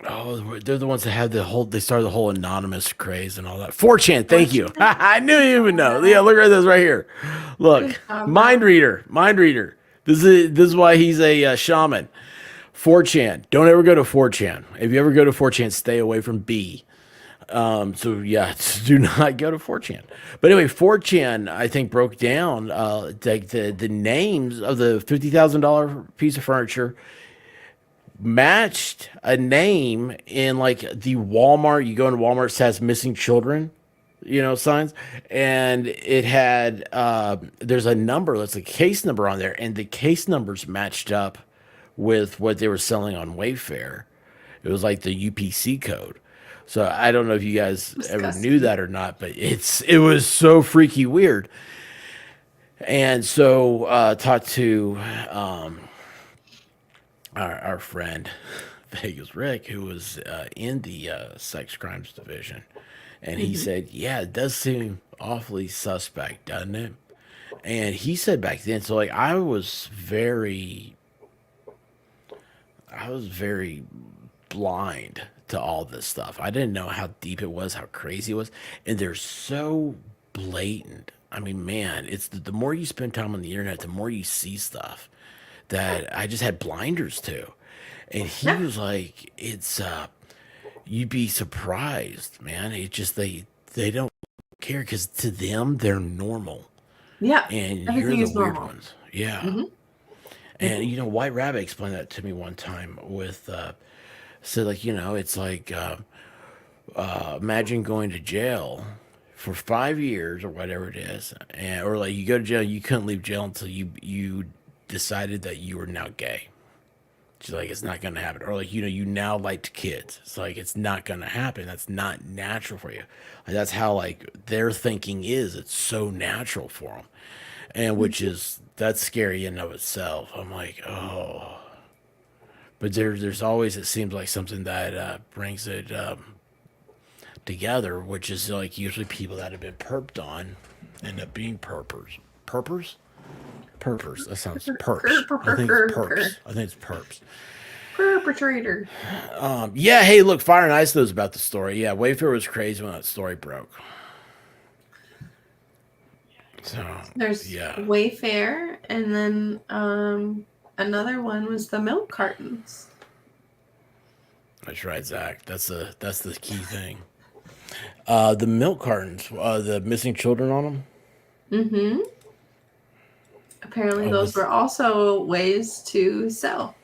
oh, they're the ones that had the whole. They started the whole anonymous craze and all that. 4chan, thank you. Fortune. I knew you would know. Yeah, Yeah. look at this right here. Good Look, job, mind girl. reader, mind reader. This is why he's a shaman. 4chan. Don't ever go to 4chan. If you ever go to 4chan, stay away from B. So yeah, do not go to 4chan. But anyway, 4chan I think broke down like the names of the $50,000 piece of furniture matched a name in like the Walmart. You go into Walmart, it says missing children, signs, and it had there's a number that's a case number on there, and the case numbers matched up with what they were selling on Wayfair. It was like the UPC code. So I don't know if you guys ever knew Disgusting. that or not, but it was so freaky weird. And so talked to our friend Vegas Rick, who was in the sex crimes division, and he Hmm. said, "Yeah, it does seem awfully suspect, doesn't it?" And he said back then, so like I was very blind to all this stuff. I didn't know how deep it was, how crazy it was, and they're so blatant. I mean, man, it's the more you spend time on the internet, the more you see stuff that I just had blinders to. And he Yeah. was like, "It's you'd be surprised, man. It just they don't care because to them they're normal, Yeah. and you're Everything the is weird normal. ones." Yeah. Hmm. And Hmm. White Rabbit explained that to me one time with said like it's like imagine going to jail for 5 years or whatever it is, and or like you go to jail, you couldn't leave jail until you decided that you were now gay. She's like, it's not gonna happen. Or like, you now liked kids. It's like it's not gonna happen. That's not natural for you. Like, that's how like their thinking is. It's so natural for them, and which Hmm. is that's scary in and of itself. I'm like, oh, but there's always it seems like something that brings it together, which is like usually people that have been perped on end up being perpers. Perpers? Perpers. That sounds perps. I think it's perps. I think it's perps. Perpetrator. Yeah, hey, look, Fire and Ice knows about the story. Yeah, Wayfair was crazy when that story broke. So, There's yeah. Wayfair, and then another one was the milk cartons. That's right, Zach. That's the key thing. The milk cartons, the missing children on them. Mm-hmm. Apparently, those Was were also ways to sell.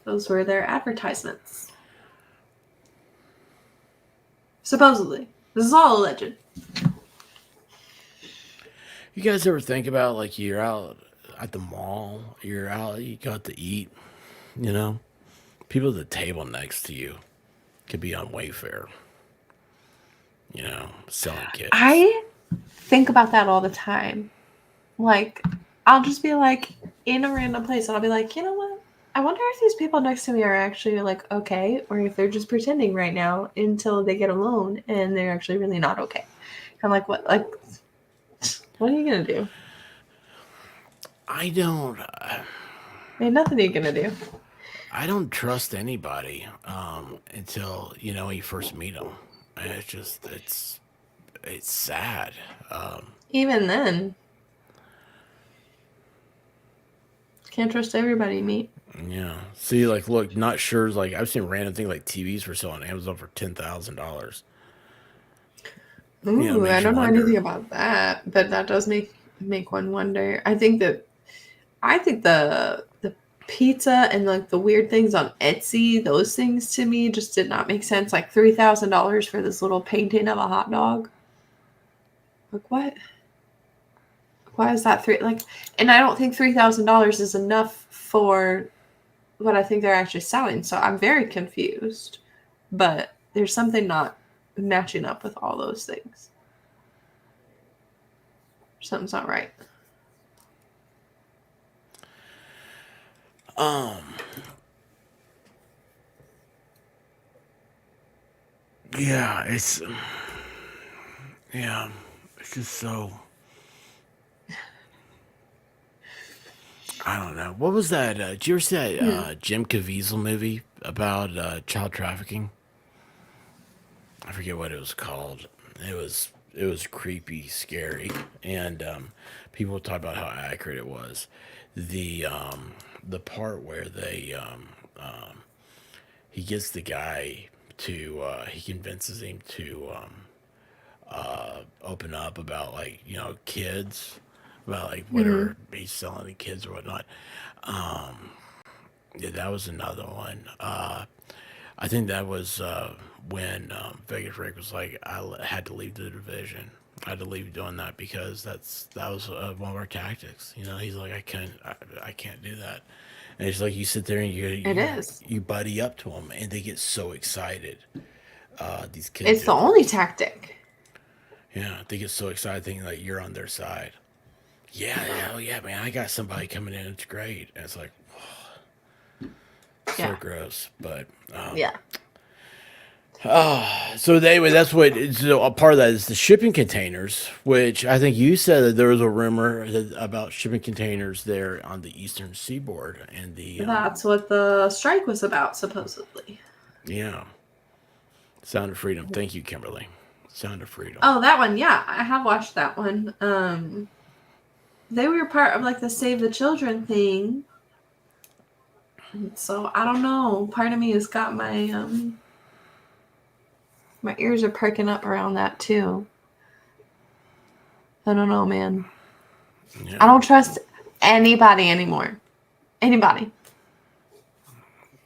Those were their advertisements. Supposedly. This is all alleged. you guys ever think about like you're out at the mall, you're out, you got to eat, you know, people at the table next to you could be on Wayfair, selling kids. I think about that all the time. Like, I'll just be like in a random place and I'll be like, you know what? I wonder if these people next to me are actually like okay, or if they're just pretending right now until they get alone and they're actually really not okay. I'm like, what? Like, what are you gonna do? I don't. Ain't nothing you're gonna do. I don't trust anybody until you first meet them. And it's sad. Even then, can't trust everybody you meet. Yeah. See, like, look, not sure. Like, I've seen random things like TVs for sale on Amazon for $10,000. It Ooh, I makes you don't know anything wonder. about that, but that does make one wonder. I think the pizza and like the weird things on Etsy, those things to me just did not make sense. Like $3,000 for this little painting of a hot dog. Like what? Why is that three? Like, and I don't think $3,000 is enough for what I think they're actually selling. So I'm very confused. But there's something not matching up with all those things. Something's not right. Um, yeah, yeah, it's just so. I don't know. What was that? Did you ever see that Hmm. Jim Caviezel movie about child trafficking? I forget what it was called. It was creepy, scary, and people talk about how accurate it was. The part where he gets the guy to he convinces him to open up about like kids, about like Hmm. whatever he's selling to kids or whatnot. Yeah, that was another one. I think that was when Vegas Rick was like, had to leave the division. I had to leave doing that because that was one of our tactics. He's like, I can't do that. And it's like you sit there and you It you is. you buddy up to them, and they get so excited. These kids It's the do. only tactic. Yeah, they get so excited thinking like you're on their side. Yeah, hell yeah, man! I got somebody coming in. It's great. And it's like so Yeah. gross, but Yeah. so anyway, that's what. So a part of that is the shipping containers, which I think you said that there was a rumor about shipping containers there on the eastern seaboard, and That's what the strike was about, supposedly. yeah, Sound of Freedom. Thank you, Kimberly. Sound of Freedom. Oh, that one. Yeah, I have watched that one. They were part of like the Save the Children thing. So I don't know. Part of me has got my ears are perking up around that too. I don't know, man. I Yeah, don't trust anybody anymore. Anybody.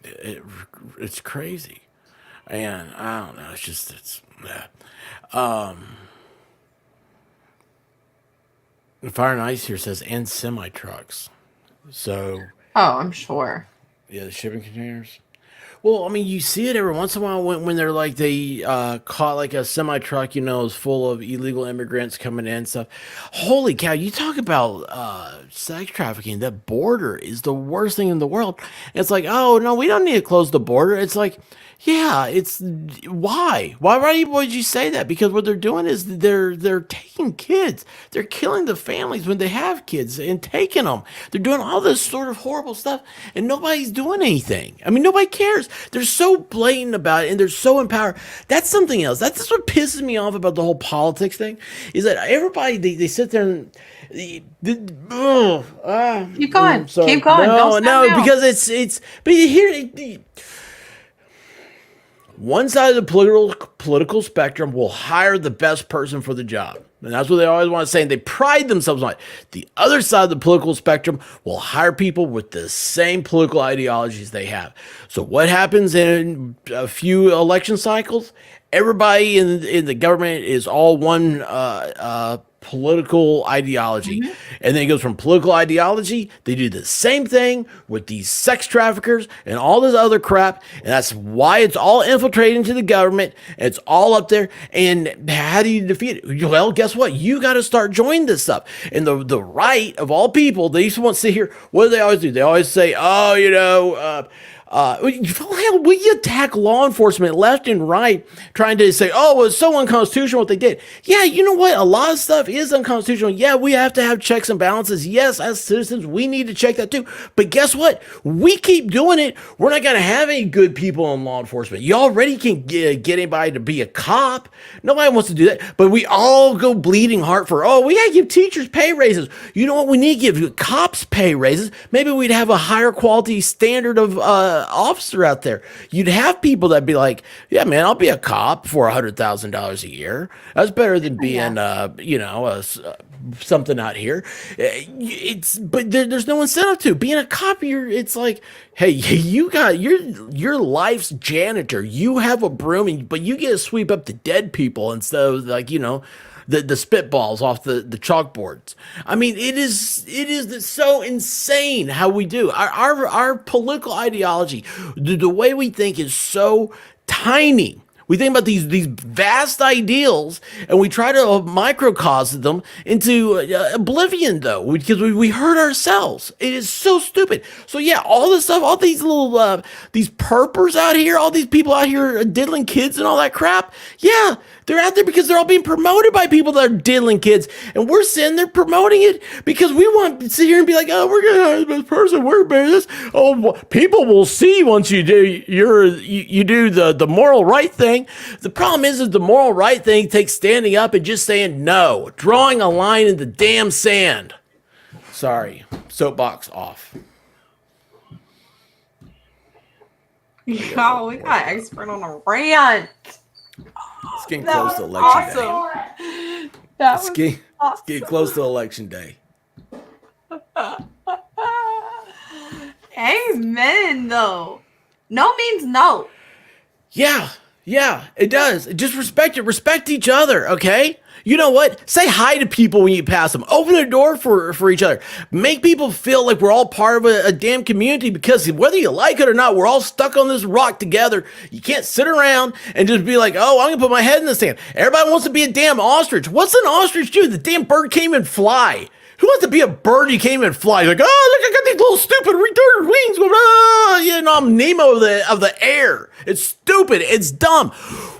it, it's crazy, and I don't know. It's yeah. Um, Fire and Ice here says and semi trucks. So Oh, I'm sure. yeah, the shipping containers. Well, I mean, you see it every once in a while when they're like they caught like a semi truck, is full of illegal immigrants coming in and stuff. Holy cow! You talk about sex trafficking. That border is the worst thing in the world. It's like, oh no, we don't need to close the border. It's like, yeah, it's why would you say that? Because what they're doing is they're taking kids. They're killing the families when they have kids and taking them. They're doing all this sort of horrible stuff, and nobody's doing anything. I mean, nobody cares. They're so blatant about it, and they're so empowered. That's something else. That's what pisses me off about the whole politics thing, is that everybody, they sit there and Keep going. sorry. Keep going. Don't No, stop no, now. because it's. But here, one side of the political spectrum will hire the best person for the job. And that's what they always want to say, and they pride themselves on it. The other side of the political spectrum will hire people with the same political ideologies they have. So what happens in a few election cycles? Everybody in the government is all one political ideology. And then it goes from political ideology, they do the same thing with these sex traffickers and all this other crap. And that's why it's all infiltrated into the government. And it's all up there. And how do you defeat it? Well, guess what? You got to start joining this stuff. And the right of all people, they used to want to sit here. What do they always do? They always say, oh, we attack law enforcement left and right, trying to say, oh, well, it's so unconstitutional what they did. Yeah, you know what? A lot of stuff is unconstitutional. Yeah, we have to have checks and balances. Yes, as citizens, we need to check that too. But guess what? We keep doing it. We're not going to have any good people in law enforcement. You already can get anybody to be a cop. Nobody wants to do that. But we all go bleeding heart for, oh, we got to give teachers pay raises. You know what? We need to give cops pay raises. Maybe we'd have a higher quality standard of officer out there. You'd have people that'd be like, yeah, man, I'll be a cop for $100,000 a year. That's better than being, something out here. But there's no incentive to being a cop. It's like, hey, you got your life's janitor. You have a broom, but you get to sweep up the dead people instead of the spitballs off the chalkboards. I mean, it is so insane how we do. Our political ideology, the way we think is so tiny. We think about these vast ideals, and we try to microcosm them into oblivion, though, because we hurt ourselves. It is so stupid. So yeah, all this stuff, all these little these perpers out here, all these people out here diddling kids and all that crap. Yeah, they're out there because they're all being promoted by people that are diddling kids, and we're sitting there promoting it because we want to sit here and be like, oh, we're gonna hire the best person, we're better this. Oh, well, people will see once you do you do the moral right thing. The problem is the moral right thing takes standing up and just saying no, drawing a line in the damn sand. Sorry, soapbox off. Yo, we got expert on a rant. It's getting close to election day. That It's getting close to election day. Amen, though. No means no. Yeah, it does. Just respect it. Respect each other, okay? You know what? Say hi to people when you pass them. Open the door for each other. Make people feel like we're all part of a damn community, because whether you like it or not, we're all stuck on this rock together. You can't sit around and just be like, oh, I'm going to put my head in the sand. Everybody wants to be a damn ostrich. What's an ostrich do? The damn bird can't even fly. Who wants to be a bird? You can't even fly. You're like, oh, look, I got these little stupid retarded wings. I'm Nemo of the air. It's stupid. It's dumb.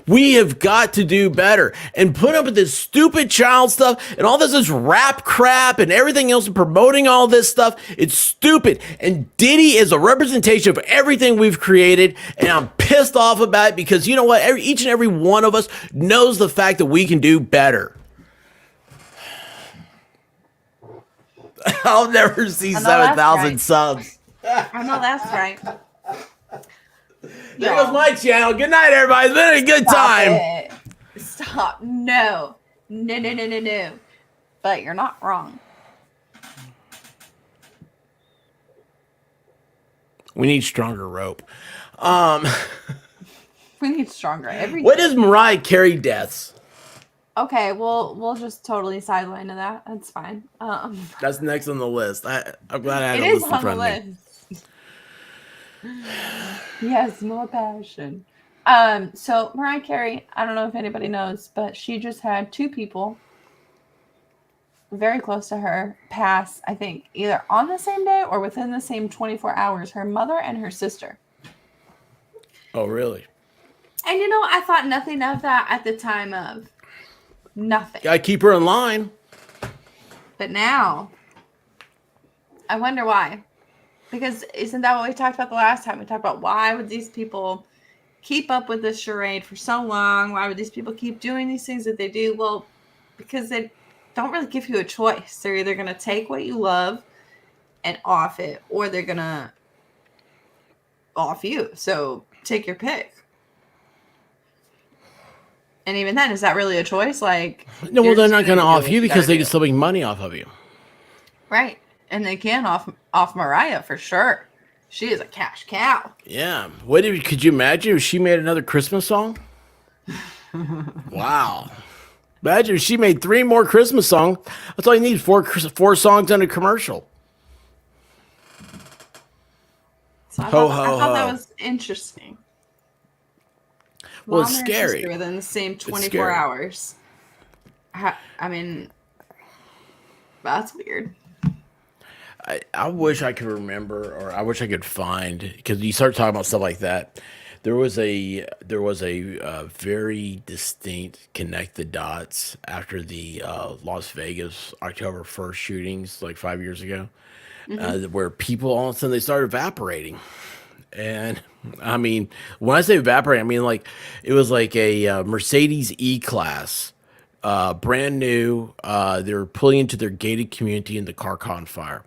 We have got to do better and put up with this stupid child stuff and all this rap crap and everything else and promoting all this stuff. It's stupid. And Diddy is a representation of everything we've created. And I'm pissed off about it because you know what? Each and every one of us knows the fact that we can do better. I'll never see 7,000 right. subs. I know that's right. There goes my channel. Good night, everybody. It's been a good time. It. Stop. No. But you're not wrong. We need stronger rope. We need stronger everything. What is Mariah Carey deaths? Okay, we'll just totally sideline to that. That's fine. That's next on the list. I'm glad I had a list in front of me. Yes, more passion. So Mariah Carey, I don't know if anybody knows, but she just had two people very close to her pass, I think, either on the same day or within the same 24 hours, her mother and her sister. Oh, really? And I thought nothing of that at the time of. Nothing. Gotta keep her in line. But now, I wonder why. Because isn't that what we talked about the last time? We talked about why would these people keep up with this charade for so long? Why would these people keep doing these things that they do? Well, because they don't really give you a choice. They're either going to take what you love and off it, or they're going to off you. So take your pick. And even then, is that really a choice? Like, No, well, they're not going to do off what you because gotta they do. can still make money off of you. Right. And they can off Mariah for sure. She is a cash cow. Yeah. Could you imagine if she made another Christmas song? Wow. Imagine if she made 3 more Christmas songs. That's all you need, four songs and a commercial. So Ho, I ho, thought that ho. was interesting. Well, it's Mom married scary. sister within the same It's 24 scary. hours. I mean, that's weird. I wish I could remember, or I wish I could find, because you start talking about stuff like that. There was a very distinct connect the dots after the Las Vegas October 1st shootings like 5 years ago, Hmm. where people all of a sudden they started evaporating. And I mean, when I say evaporate, I mean like it was like a Mercedes E class, brand new. They were pulling into their gated community, and the car caught on fire.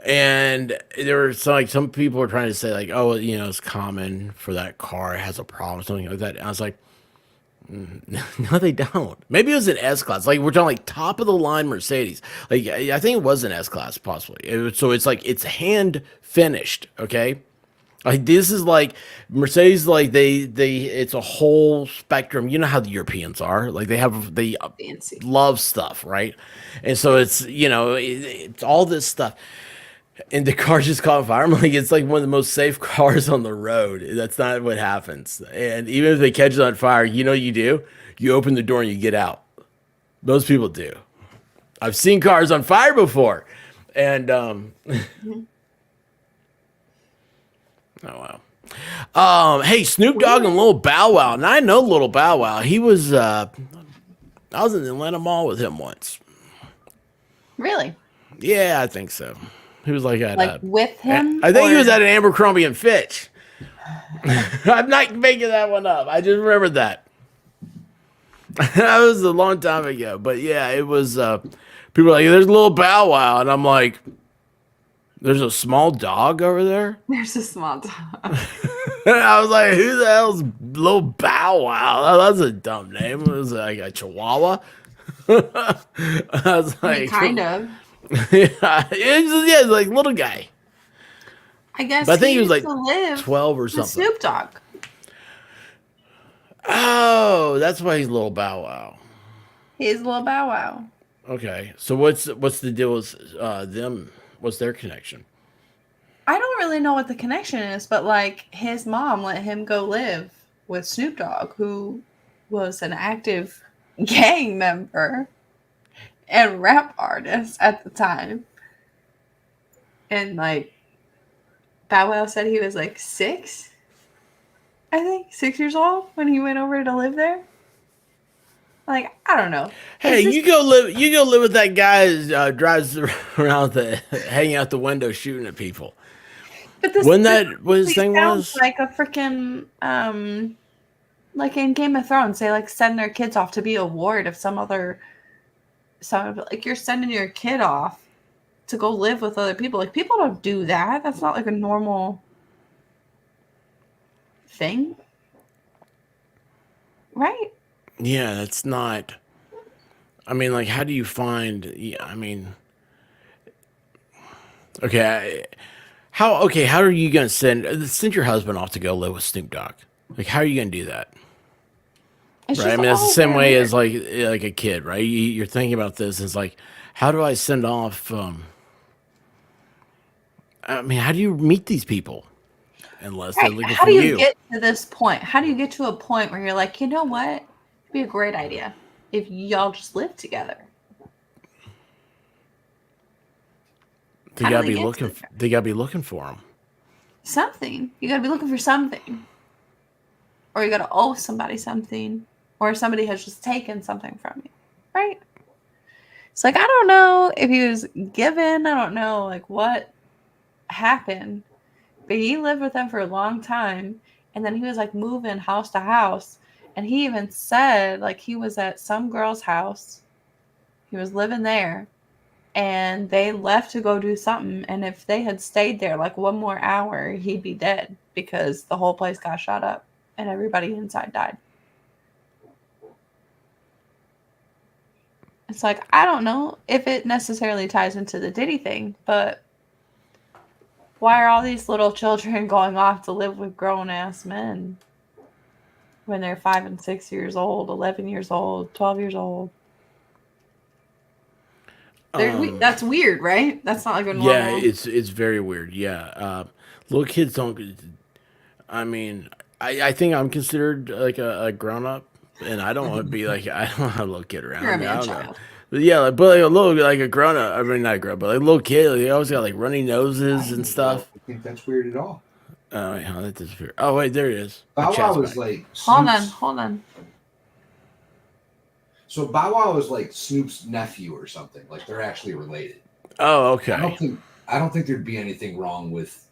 And there were some people were trying to say like, oh, it's common for that car, it has a problem, something like that. And I was like, no, they don't. Maybe it was an S class. Like we're talking like top of the line Mercedes. Like I think it was an S class possibly. So it's like it's hand finished. Okay. Like this is like Mercedes, like they it's a whole spectrum. You know how the Europeans are. Like they Fancy. love stuff, right? And so it's all this stuff. And the car just caught fire. I'm like, it's like one of the most safe cars on the road. That's not what happens. And even if they catch it on fire, you do? You open the door and you get out. Most people do. I've seen cars on fire before. And Mhm. oh wow. Hey, Snoop Dogg and Lil Bow Wow. And I know Lil Bow Wow. I was in the Atlanta Mall with him once. Really? Yeah, I think so. He was like at Like with him? I think he was Or at an Abercrombie and Fitch. I'm not making that one up. I just remembered that. That was a long time ago. But yeah, it was people were like, there's a little Bow Wow. And I'm like, there's a small dog over there? there's a small dog. And I was like, who the hell's little Bow Wow? Oh, that's a dumb name. It was like a Chihuahua. I was I mean, like, kind of. it's like little guy. I guess But I think he he was used like to live 12 or with something. Snoop Dogg. Oh, that's why he's little Bow Wow. He's Lil Bow Wow. Okay, so what's the deal with them? What's their connection? I don't really know what the connection is, but like his mom let him go live with Snoop Dogg, who was an active gang member and rap artist at the time. And like Bow Wow said he was like 6, I think, 6 years old when he went over to live there. Like, I don't know. Hey, Is this, you go live. You go live with that guy who drives around hanging out the window shooting at people. but this When that what his honestly thing sounds was? like a freaking like in Game of Thrones, they like send their kids off to be a ward of like you're sending your kid off to go live with other people. Like people don't do that. That's not like a normal thing, right? Yeah, that's not. I mean, like, how do you find? Yeah, I mean, okay, how are you gonna send your husband off to go live with Snoop Dogg? Like, how are you gonna do that? It's Right. I just mean, that's the all same very way weird. as like a kid, right? You're thinking about this. It's like, how do I send off? I mean, how do you meet these people unless they're Right. looking How for do you you? get to this point? How do you get to a point where you're like, you know what? It'd be a great idea if y'all just live together. They How do gotta they be get to looking. there? They gotta be looking for them. Something. You gotta be looking for something. Or you gotta owe somebody something. Or somebody has just taken something from you. Right? It's like I don't know if he was given, I don't know like what happen. But he lived with them for a long time, and then he was like moving house to house. And he even said like he was at some girl's house. He was living there, and they left to go do something. And if they had stayed there like one more hour, he'd be dead because the whole place got shot up and everybody inside died. It's like, I don't know if it necessarily ties into the Diddy thing, but why are all these little children going off to live with grown-ass men when they're 5 and 6 years old, 11 years old, 12 years old? That's weird, right? That's not like a normal... Yeah, it's very weird. Yeah. Little kids don't... I mean, I think I'm considered like a grown-up, and I don't want to be like... I don't want a little kid around. You're a I man don't child. know. But yeah, like, but like a little, like a grown up. I mean, not a grown, but like a little kid. Like, they always got like runny noses and stuff. I think that's weird at all. Oh, wait, how that disappear? Oh, wait, there it is. Bow Wow was like Hold on. So Bow Wow was like Snoop's nephew or something. Like they're actually related. Oh, okay. I don't think there'd be anything wrong with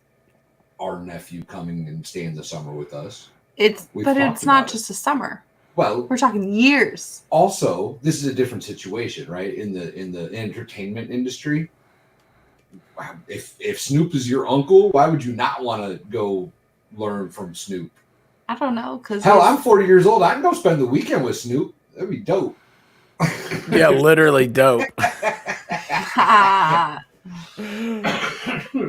our nephew coming and staying the summer with us. But it's not just a summer. Well, we're talking years. Also, this is a different situation, right? In the entertainment industry, if Snoop is your uncle, why would you not want to go learn from Snoop? I don't know, because hell, I'm 40 years old. I can go spend the weekend with Snoop. That'd be dope. Yeah, literally dope.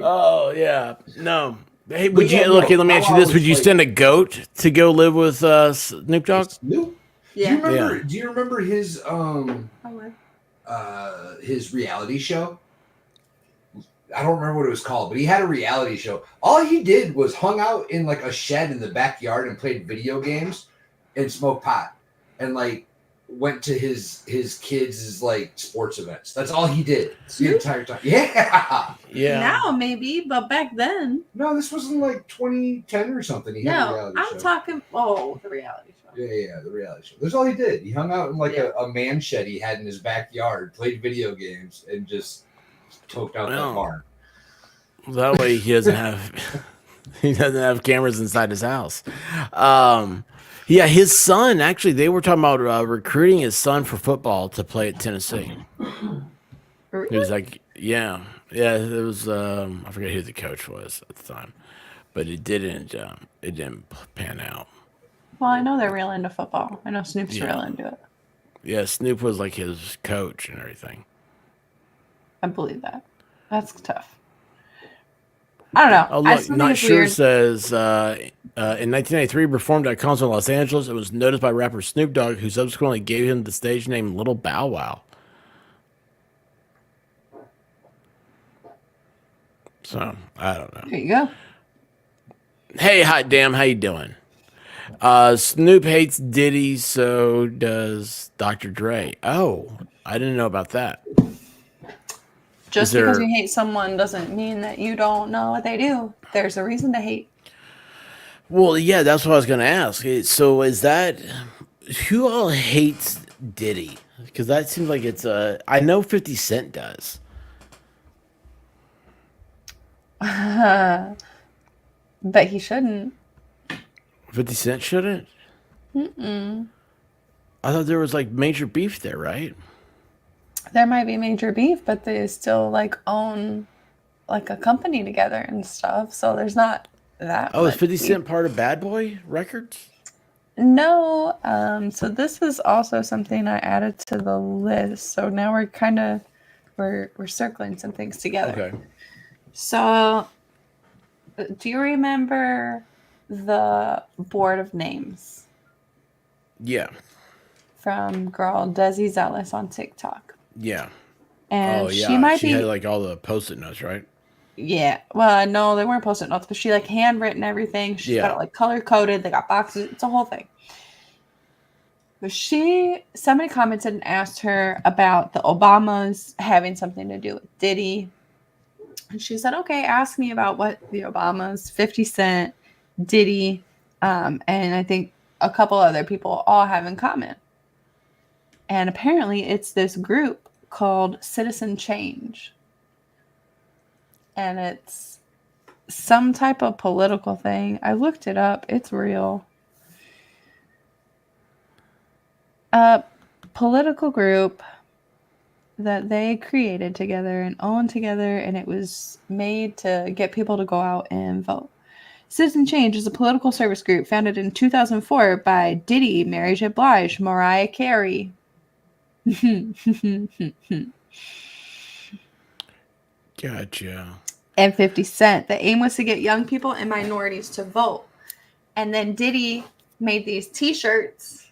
Oh yeah, no. Hey, would you look? Let me ask you this: would you send a goat to go live with Snoop Dogg? Snoop? Yeah. Do you remember his reality show? I don't remember what it was called, but he had a reality show. All he did was hung out in like a shed in the backyard and played video games and smoked pot and like went to his kids' like sports events. That's all he did the entire time. Yeah. Yeah. Now maybe, but back then. No, this was in like 2010 or something. He had a reality show. Talking the reality show. Yeah, the reality show. That's all he did. He hung out in like a man shed he had in his backyard, played video games, and just toked out that barn. That way he doesn't have cameras inside his house. Yeah, his son, actually, they were talking about recruiting his son for football to play at Tennessee. Really? It was like, yeah, it was, I forget who the coach was at the time, but it didn't pan out. Well, I know they're real into football. I know Snoop's real into it. Yeah, Snoop was like his coach and everything. I believe that. That's tough. I don't know. Oh, look, Not Sure says, in 1993, performed at a concert in Los Angeles. It was noticed by rapper Snoop Dogg, who subsequently gave him the stage name Little Bow Wow. So, I don't know. There you go. Hey, Hot Damn, how you doing? Snoop hates Diddy, so does Dr. Dre. Oh, I didn't know about that. Just because you hate someone doesn't mean that you don't know what they do. There's a reason to hate. Well, yeah, that's what I was going to ask. So is that... Who all hates Diddy? Because that seems like it's a... I know 50 Cent does. But he shouldn't. 50 Cent shouldn't? Mm-mm. I thought there was like major beef there, right? There might be major beef, but they still like own like a company together and stuff. So there's not that. Oh, is 50 Cent part of Bad Boy Records? No. So this is also something I added to the list. So now we're circling some things together. Okay. So do you remember the Board of Names? Yeah. From girl Desi Zealous on TikTok. Yeah. And she had like all the post-it notes, right? Yeah. Well, no, they weren't post-it notes, but she like handwritten everything. She's got it like color-coded. They got boxes. It's a whole thing. But somebody commented and asked her about the Obamas having something to do with Diddy. And she said, okay, ask me about what the Obamas, 50 Cent, Diddy, and I think a couple other people all have in common. And apparently it's this group called Citizen Change. And it's some type of political thing. I looked it up. It's real. A political group that they created together and owned together, and it was made to get people to go out and vote. Citizen Change is a political service group founded in 2004 by Diddy, Mary J. Blige, Mariah Carey. Gotcha. And 50 Cent. The aim was to get young people and minorities to vote. And then Diddy made these t-shirts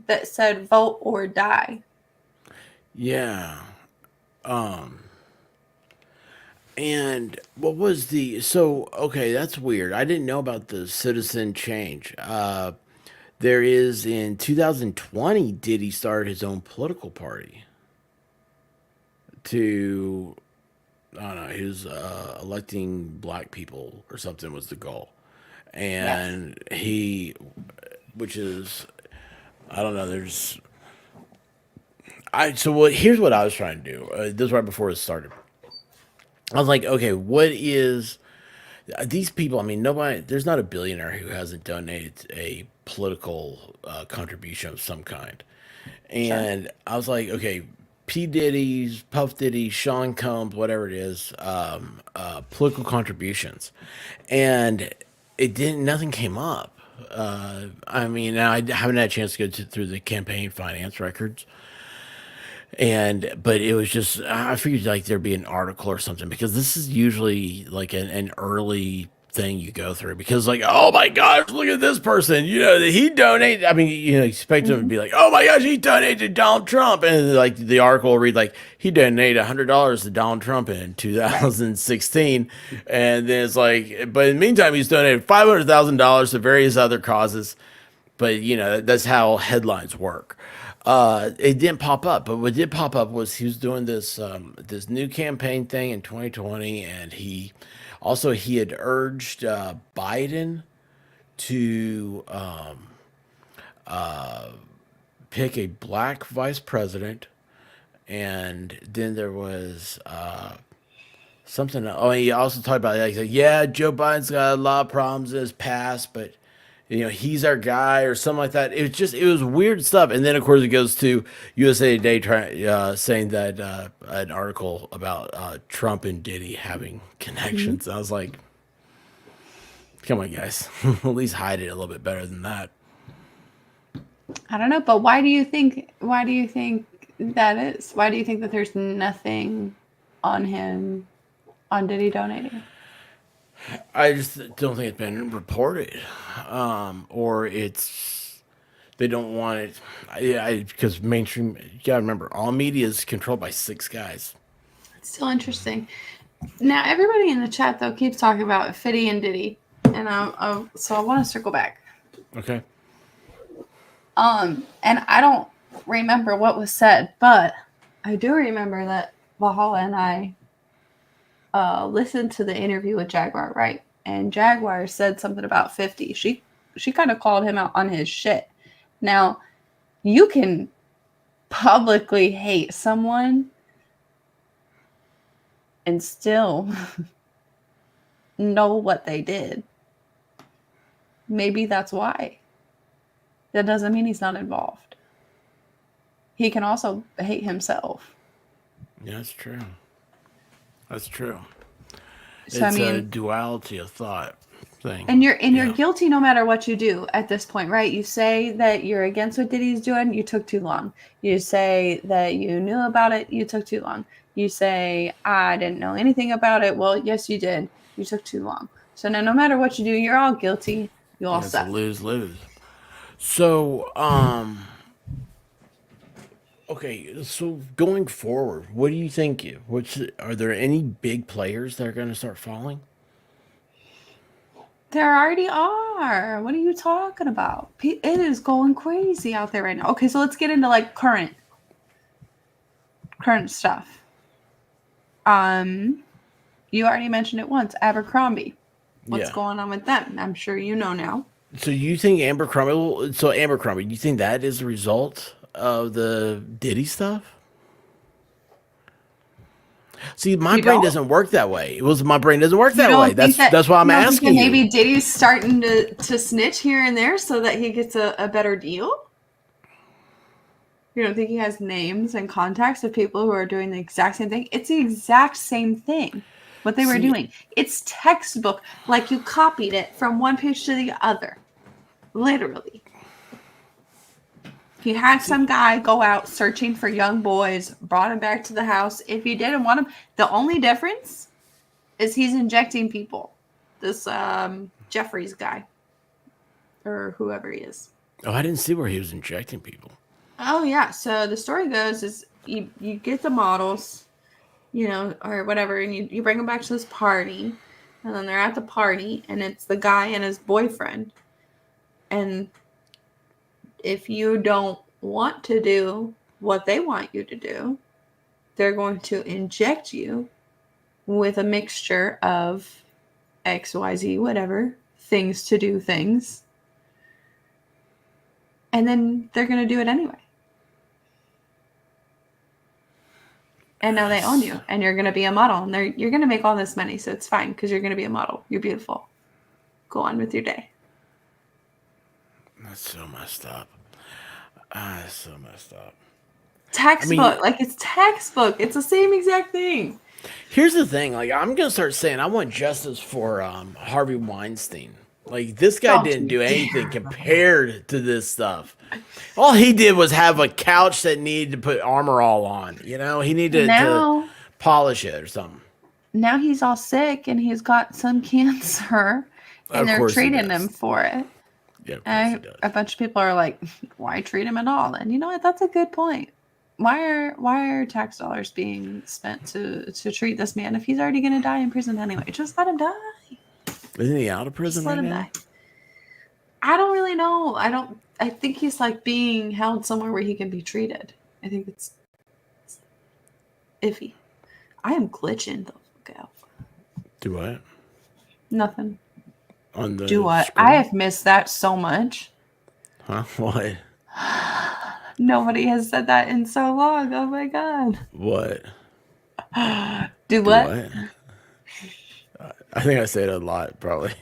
that said vote or die. Yeah. And what was okay, that's weird. I didn't know about the citizen change. There is in 2020, Diddy started his own political party to, I don't know, he was electing black people or something was the goal. And which is, I don't know, here's what I was trying to do. This was right before it started. I was like, okay, what is these people? I mean, there's not a billionaire who hasn't donated a political contribution of some kind. And sure. I was like, okay, P. Diddy's, Puff Diddy, Sean Combs, whatever it is, political contributions. And nothing came up. I mean, I haven't had a chance to go through the campaign finance records. But it was just, I figured like there'd be an article or something, because this is usually like an early thing you go through, because like, oh my gosh, look at this person, he donated. I mean, you expect them to be like, oh my gosh, he donated to Donald Trump. And like the article will read like, he donated $100 to Donald Trump in 2016. And then it's like, but in the meantime, he's donated $500,000 to various other causes. But that's how headlines work. It didn't pop up, but what did pop up was he was doing this new campaign thing in 2020, and he had urged Biden to pick a black vice president, and then there was something. Oh, he also talked about like, yeah, Joe Biden's got a lot of problems in his past, but he's our guy or something like that. It was weird stuff. And then of course it goes to USA Today saying that an article about Trump and Diddy having connections. I was like, come on, guys, at least hide it a little bit better than that. I don't know, but why do you think that is? Why do you think that there's nothing on Diddy donating? I just don't think it's been reported, or they don't want it. Because mainstream, you gotta remember, all media is controlled by 6 guys. It's still interesting. Now, everybody in the chat though keeps talking about Fiddy and Diddy, and so I want to circle back. Okay. And I don't remember what was said, but I do remember that Valhalla and I listened to the interview with Jaguar, right? And Jaguar said something about 50. She kind of called him out on his shit. Now, you can publicly hate someone and still know what they did. Maybe that's why. That doesn't mean he's not involved. He can also hate himself. Yeah, that's true. That's true. So, it's a duality of thought thing. And you're guilty no matter what you do at this point, right? You say that you're against what Diddy's doing, you took too long. You say that you knew about it, you took too long. You say, I didn't know anything about it. Well, yes, you did. You took too long. So now no matter what you do, you're all guilty. You all suck. It's a lose-lose. So, okay, so going forward, what do you think? Are there any big players that are going to start falling? There already are. What are you talking about? It is going crazy out there right now. Okay, so let's get into like current stuff. You already mentioned it once, Abercrombie. What's going on with them? I'm sure you know now. So you think Abercrombie, do you think that is a result of the Diddy stuff? See, my You brain don't? doesn't work that way. My brain doesn't work You that don't way. think That's why I'm you don't think that asking maybe you. Diddy's starting to snitch here and there so that he gets a better deal? You don't think he has names and contacts of people who are doing the exact same thing? It's the exact same thing, what they were See- doing. It's textbook, like you copied it from one page to the other. Literally. He had some guy go out searching for young boys, brought him back to the house. If he didn't want him, the only difference is he's injecting people. This Jeffries guy, or whoever he is. Oh, I didn't see where he was injecting people. Oh yeah. So the story goes is you get the models, you know, or whatever, and you bring them back to this party, and then they're at the party, and it's the guy and his boyfriend, and if you don't want to do what they want you to do, they're going to inject you with a mixture of XYZ, whatever, things to do things. And then they're going to do it anyway. And now they own you, and you're going to be a model, and you're going to make all this money, so it's fine because you're going to be a model. You're beautiful. Go on with your day. That's so messed up. That's so messed up. Textbook. It's textbook. It's the same exact thing. Here's the thing. Like, I'm going to start saying I want justice for Harvey Weinstein. Like, this guy Don't didn't you do anything dare. compared to this stuff. All he did was have a couch that needed to put armor all on. You know, he needed to polish it or something. Now he's all sick and he's got some cancer, and they're treating him for it. Yeah, of course And he does. a bunch of people are like, "Why treat him at all?" And you know what? That's a good point. Why are tax dollars being spent to treat this man if he's already going to die in prison anyway? Just let him die. Isn't he out of prison Just let right him now? die. I don't really know. I think he's like being held somewhere where he can be treated. I think it's iffy. I am glitching the fuck out. Do what? Nothing. On the Do what? screen? I have missed that so much. Huh? What? Nobody has said that in so long. Oh my god. What? Do what? I think I say it a lot, probably.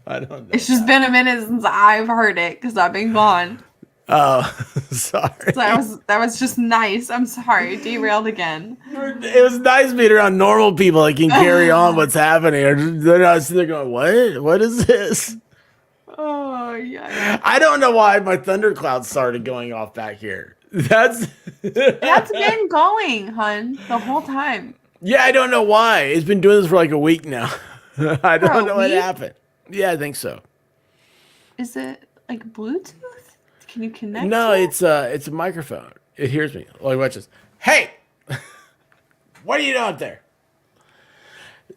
I don't know. It's just been a minute since I've heard it because I've been gone. Oh, sorry. So that was just nice. I'm sorry. Derailed again. It was nice being around normal people that can carry on what's happening. They're not sitting there going, "What? What is this?" Oh yeah. I don't know why my thundercloud started going off back here. That's been going, hun, the whole time. Yeah, I don't know why. It's been doing this for like a week now. I don't know what week? happened. Yeah, I think so. Is it like Bluetooth? Can you connect? No, to it? it's a microphone. It hears me. Like, watch this. Hey, what are you doing up there?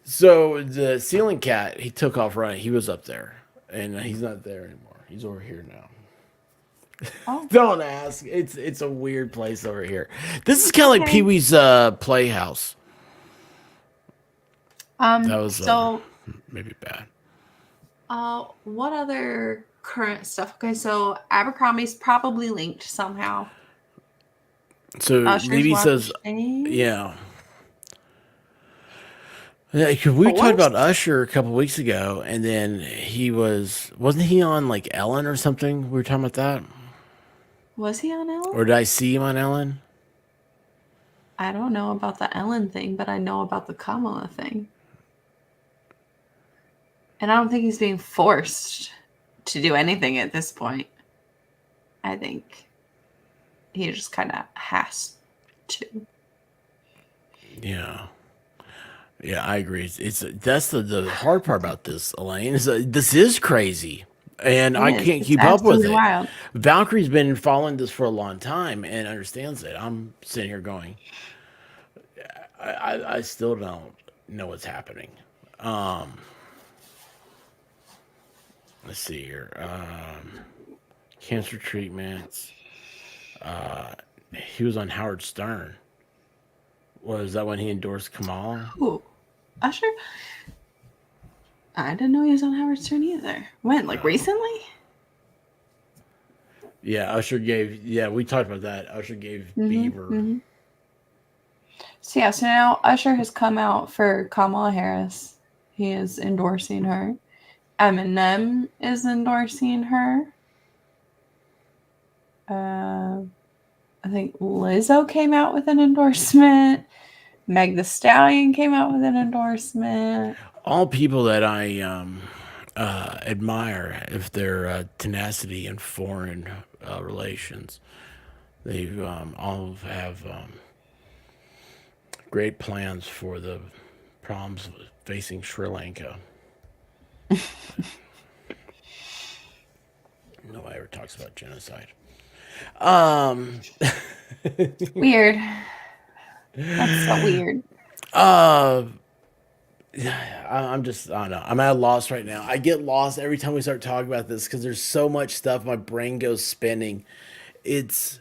So the ceiling cat, he took off running. He was up there, and he's not there anymore. He's over here now. Oh. Don't ask. It's a weird place over here. this is kind of like Pee Wee's Playhouse. That was so maybe bad. What other current stuff? Okay, so Abercrombie's probably linked somehow. So Usher's maybe says, watching. yeah. Yeah, 'cause we talked about Usher a couple weeks ago, and then wasn't he on like Ellen or something? We were talking about that. Was he on Ellen? Or did I see him on Ellen? I don't know about the Ellen thing, but I know about the Kamala thing. And I don't think he's being forced to do anything at this point. I think he just kind of has to. Yeah. Yeah, I agree. That's the hard part about this, Elaine. This is crazy. And I can't keep up with it. Wild. Valkyrie's been following this for a long time and understands it. I'm sitting here going, I still don't know what's happening. Let's see here. Cancer treatments. He was on Howard Stern. Was that when he endorsed Kamala? Ooh, Usher? I didn't know he was on Howard Stern either. When? Like recently? Yeah, Usher gave. Yeah, we talked about that. Usher gave Bieber. So yeah, so now Usher has come out for Kamala Harris. He is endorsing her. Eminem is endorsing her. I think Lizzo came out with an endorsement. Meg the Stallion came out with an endorsement. All people that I admire if their tenacity in foreign relations. They all have great plans for the problems facing Sri Lanka. Nobody ever talks about genocide. Weird. That's so weird. I'm just, I don't know. I'm at a loss right now. I get lost every time we start talking about this because there's so much stuff. My brain goes spinning. It's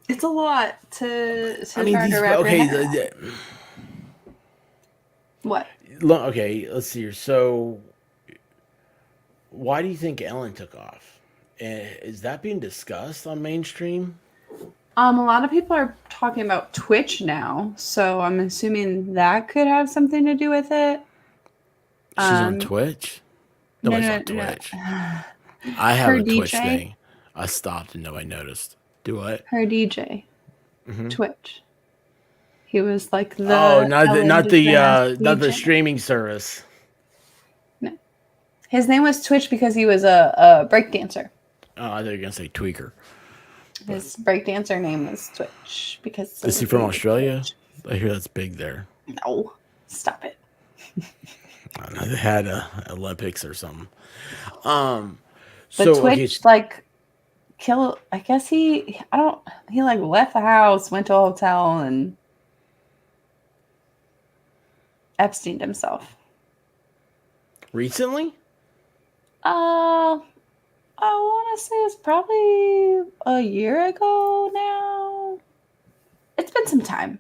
It's a lot to I mean, try these to wrap okay. your head around. What? Okay, let's see here. So, why do you think Ellen took off? Is that being discussed on mainstream? A lot of people are talking about Twitch now, so I'm assuming that could have something to do with it. She's on Twitch. Nobody's on Twitch. I have Her a Twitch DJ? thing. I stopped and nobody noticed. Do what? Her DJ, Twitch. He was like the not Ellen the DeGeneres not the DJ. streaming service. No. His name was Twitch because he was a breakdancer. Oh, I thought you were gonna say tweaker. His breakdancer name was Twitch because Is he from Australia? I hear that's big there. No, stop it. I don't know, they had Olympics or something. But So Twitch I guess he left the house, went to a hotel, and Epsteined himself. recently? I want to say it's probably a year ago now. It's been some time.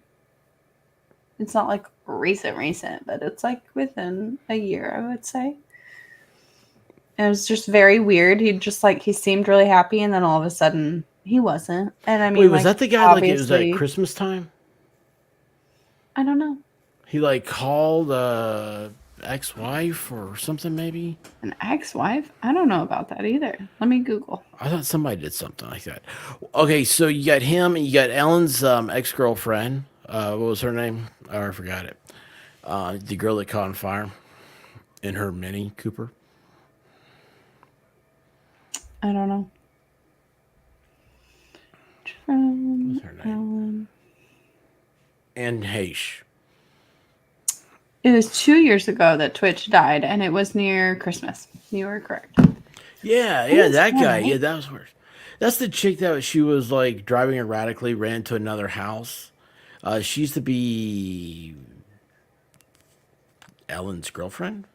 It's not like recent, but it's like within a year, I would say. It was just very weird. He seemed really happy, and then all of a sudden he wasn't. And I mean, Wait, was that the guy? Like it was obviously- at Christmas time. I don't know. He like called ex-wife or something, maybe. An ex-wife? I don't know about that either. Let me Google. I thought somebody did something like that. Okay, so you got him, and you got Ellen's ex-girlfriend. What was her name? Oh, I forgot it. The girl that caught on fire in her Mini Cooper. I don't know. From What's her name? Ellen. And Haish. It was 2 years ago that Twitch died, and it was near Christmas. You were correct. Yeah, Who's that guy. that? Yeah, that was worse. That's the chick she was like driving erratically, ran into another house. She used to be Ellen's girlfriend.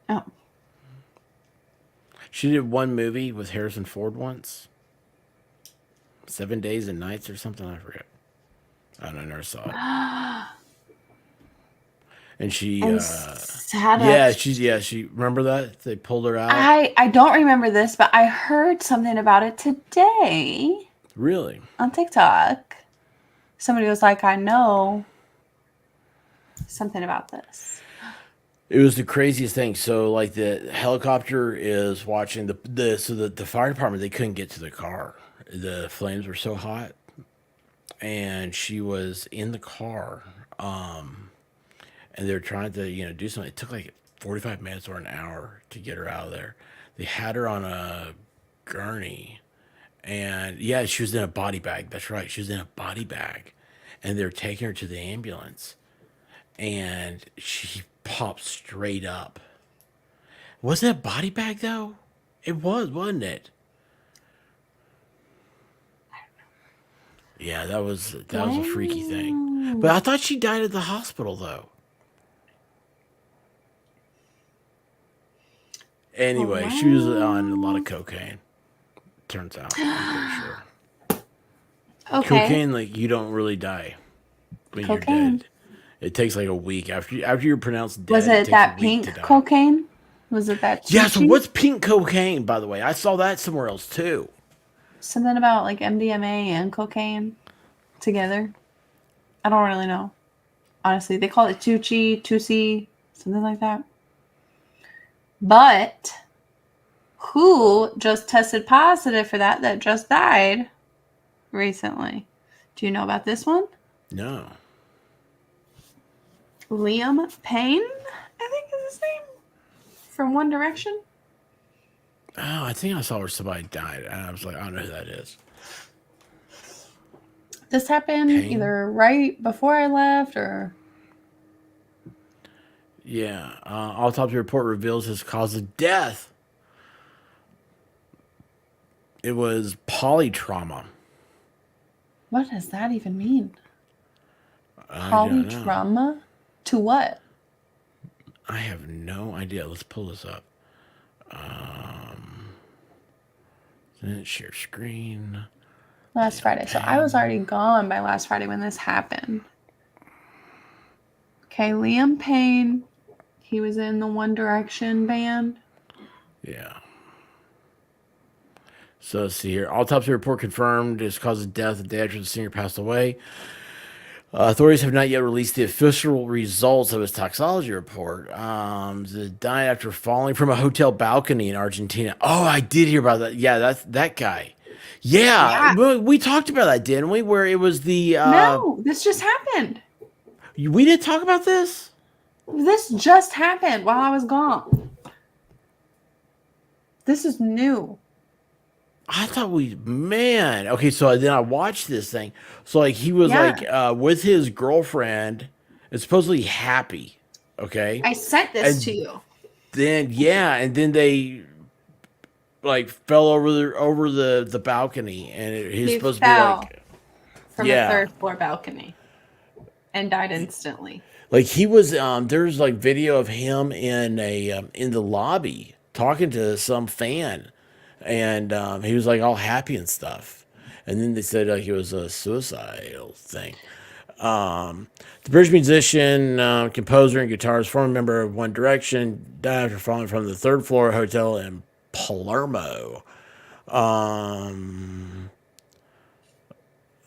Oh. She did one movie with Harrison Ford once. 7 Days and Nights or something, I forget. I never saw it. And she, she remember that they pulled her out. I don't remember this, but I heard something about it today Really? on TikTok. Somebody was like, I know something about this. It was the craziest thing. So, like, the helicopter is watching the fire department. They couldn't get to the car. The flames were so hot, and she was in the car. And they were trying to, do something. It took like 45 minutes or an hour to get her out of there. They had her on a gurney, and yeah, she was in a body bag. That's right, she was in a body bag, and they're taking her to the ambulance, and she popped straight up. Wasn't it a body bag though? It was, wasn't it? Yeah, that was a freaky thing. But I thought she died at the hospital though. Anyway, she was on a lot of cocaine. Turns out, I'm pretty sure. Okay. Cocaine, like, you don't really die when you're Cocaine. dead. It takes like a week after you're pronounced dead. Was it takes that a week to pink die. cocaine? Was it that? Yeah. So chi-chi? what's pink cocaine, by the way? I saw that somewhere else too. something about like MDMA and cocaine together. I don't really know. Honestly, they call it Tucci, something like that. But who just tested positive for that just died recently? Do you know about this one? No. Liam Payne, I think is his name, from One Direction. Oh, I think I saw where somebody died, and I was like, I don't know who that is. This happened Payne? either right before I left or... Yeah. Autopsy report reveals his cause of death. It was polytrauma. What does that even mean? I don't know. Polytrauma? To what? I have no idea. Let's pull this up. Share screen. Last Friday. So I was already gone by last Friday when this happened. Okay, Liam Payne. He was in the One Direction band. Yeah. So let's see here. Autopsy report confirmed his cause of death the day after the singer passed away. Authorities have not yet released the official results of his toxicology report. He died after falling from a hotel balcony in Argentina. Oh, I did hear about that. Yeah, that's that guy. Yeah. We talked about that, didn't we? Where it was the... No, this just happened. We didn't talk about this? This just happened while I was gone. This is new. I thought man. Okay, so then I watched this thing. So like he was with his girlfriend and supposedly happy. Okay. I sent this to you. Then and then they like fell over the balcony, and he's supposed to be like from a third floor balcony and died instantly. Like he was there's like video of him in the lobby talking to some fan. And he was like all happy and stuff. And then they said it was a suicidal thing. The British musician, composer, and guitarist, former member of One Direction, died after falling from the third floor hotel in Palermo.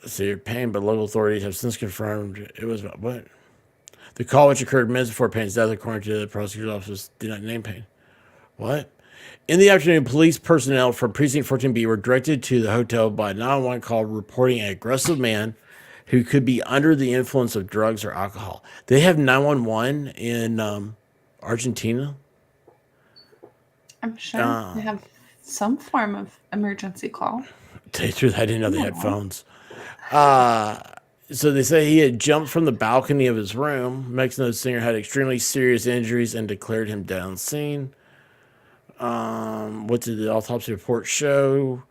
Severe pain, but local authorities have since confirmed it was what? The call, which occurred minutes before Payne's death, according to the prosecutor's office, did not name Payne. What? In the afternoon, police personnel from Precinct 14B were directed to the hotel by a 911 call reporting an aggressive man who could be under the influence of drugs or alcohol. They have 911 in Argentina? I'm sure they have some form of emergency call. Tell you the truth, I didn't know they had phones. So they say he had jumped from the balcony of his room. Mexican singer had extremely serious injuries and declared him dead on scene. What did the autopsy report show?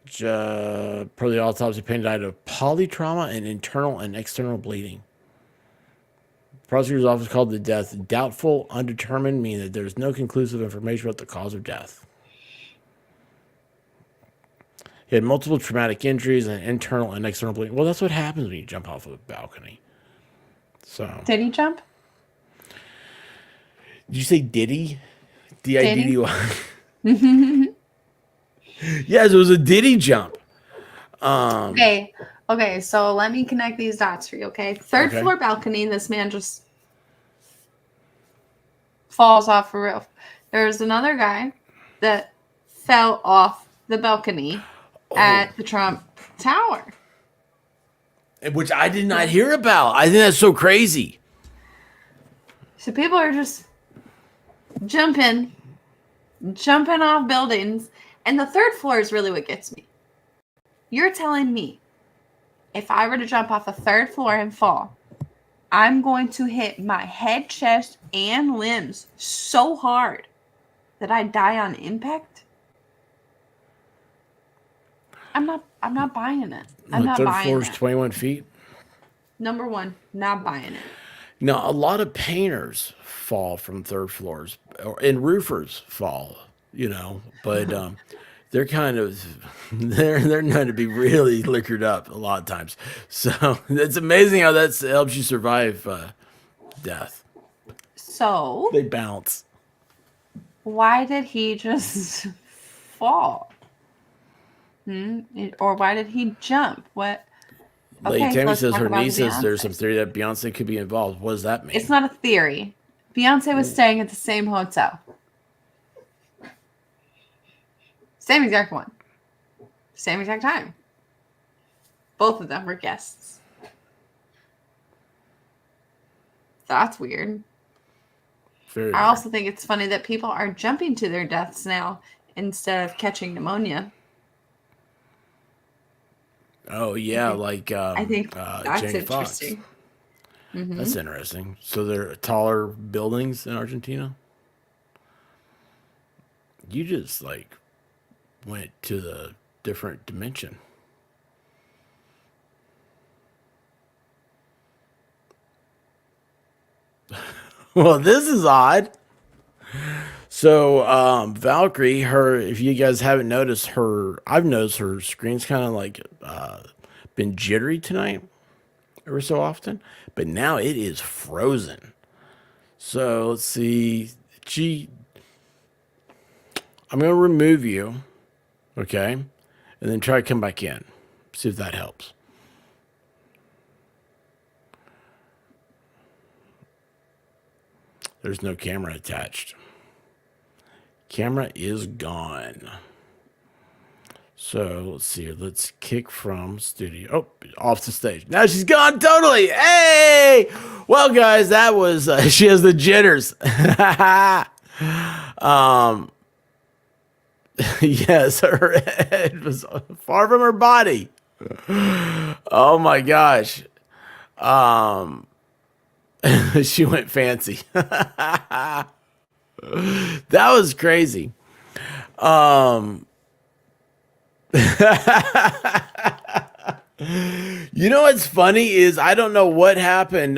Per the autopsy, Payne died of polytrauma and internal and external bleeding. The prosecutor's office called the death doubtful, undetermined, meaning that there's no conclusive information about the cause of death. He had multiple traumatic injuries and internal and external bleeding. Well, that's what happens when you jump off of a balcony. So, did he jump? Did you say Diddy? D-I-D-D-Y. Yes, it was a Diddy jump. Okay, so let me connect these dots for you, okay? Third floor balcony, this man just falls off a roof. There's another guy that fell off the balcony at the Trump Tower. Which I did not hear about. I think that's so crazy. So people are just jumping off buildings. And the third floor is really what gets me. You're telling me if I were to jump off a third floor and fall, I'm going to hit my head, chest, and limbs so hard that I die on impact? I'm not buying it. I'm not third buying floor it. is 21 feet. Number one, not buying it. Now, a lot of painters fall from third floors, and roofers fall, but they're kind of they're known to be really liquored up a lot of times. So it's amazing how that helps you survive death. So they bounce. Why did he just fall? Or why did he jump? What? Lady Okay, Tammy let's says talk her about niece the says there's some Beyonce. theory that Beyonce could be involved. What does that mean? It's not a theory. Beyonce was staying at the same hotel. Same exact one. Same exact time. Both of them were guests. That's weird. Very I weird. also think it's funny that people are jumping to their deaths now instead of catching pneumonia. Oh yeah, like I think that's Jamie Foxx. interesting. Mm-hmm. That's interesting. So there are taller buildings in Argentina. You just like went to the different dimension. Well, this is odd. So Valkyrie, if you guys haven't noticed I've noticed her screen's kind of like been jittery tonight every so often, but now it is frozen. So let's see. I'm going to remove you, okay, and then try to come back in. See if that helps. There's no camera attached. Camera is gone. So let's see. Let's kick from studio. Oh, off the stage. Now she's gone totally. Hey! Well, guys, that was she has the jitters. Yes, her head was far from her body. Oh my gosh. She went fancy. That was crazy. You know what's funny is I don't know what happened.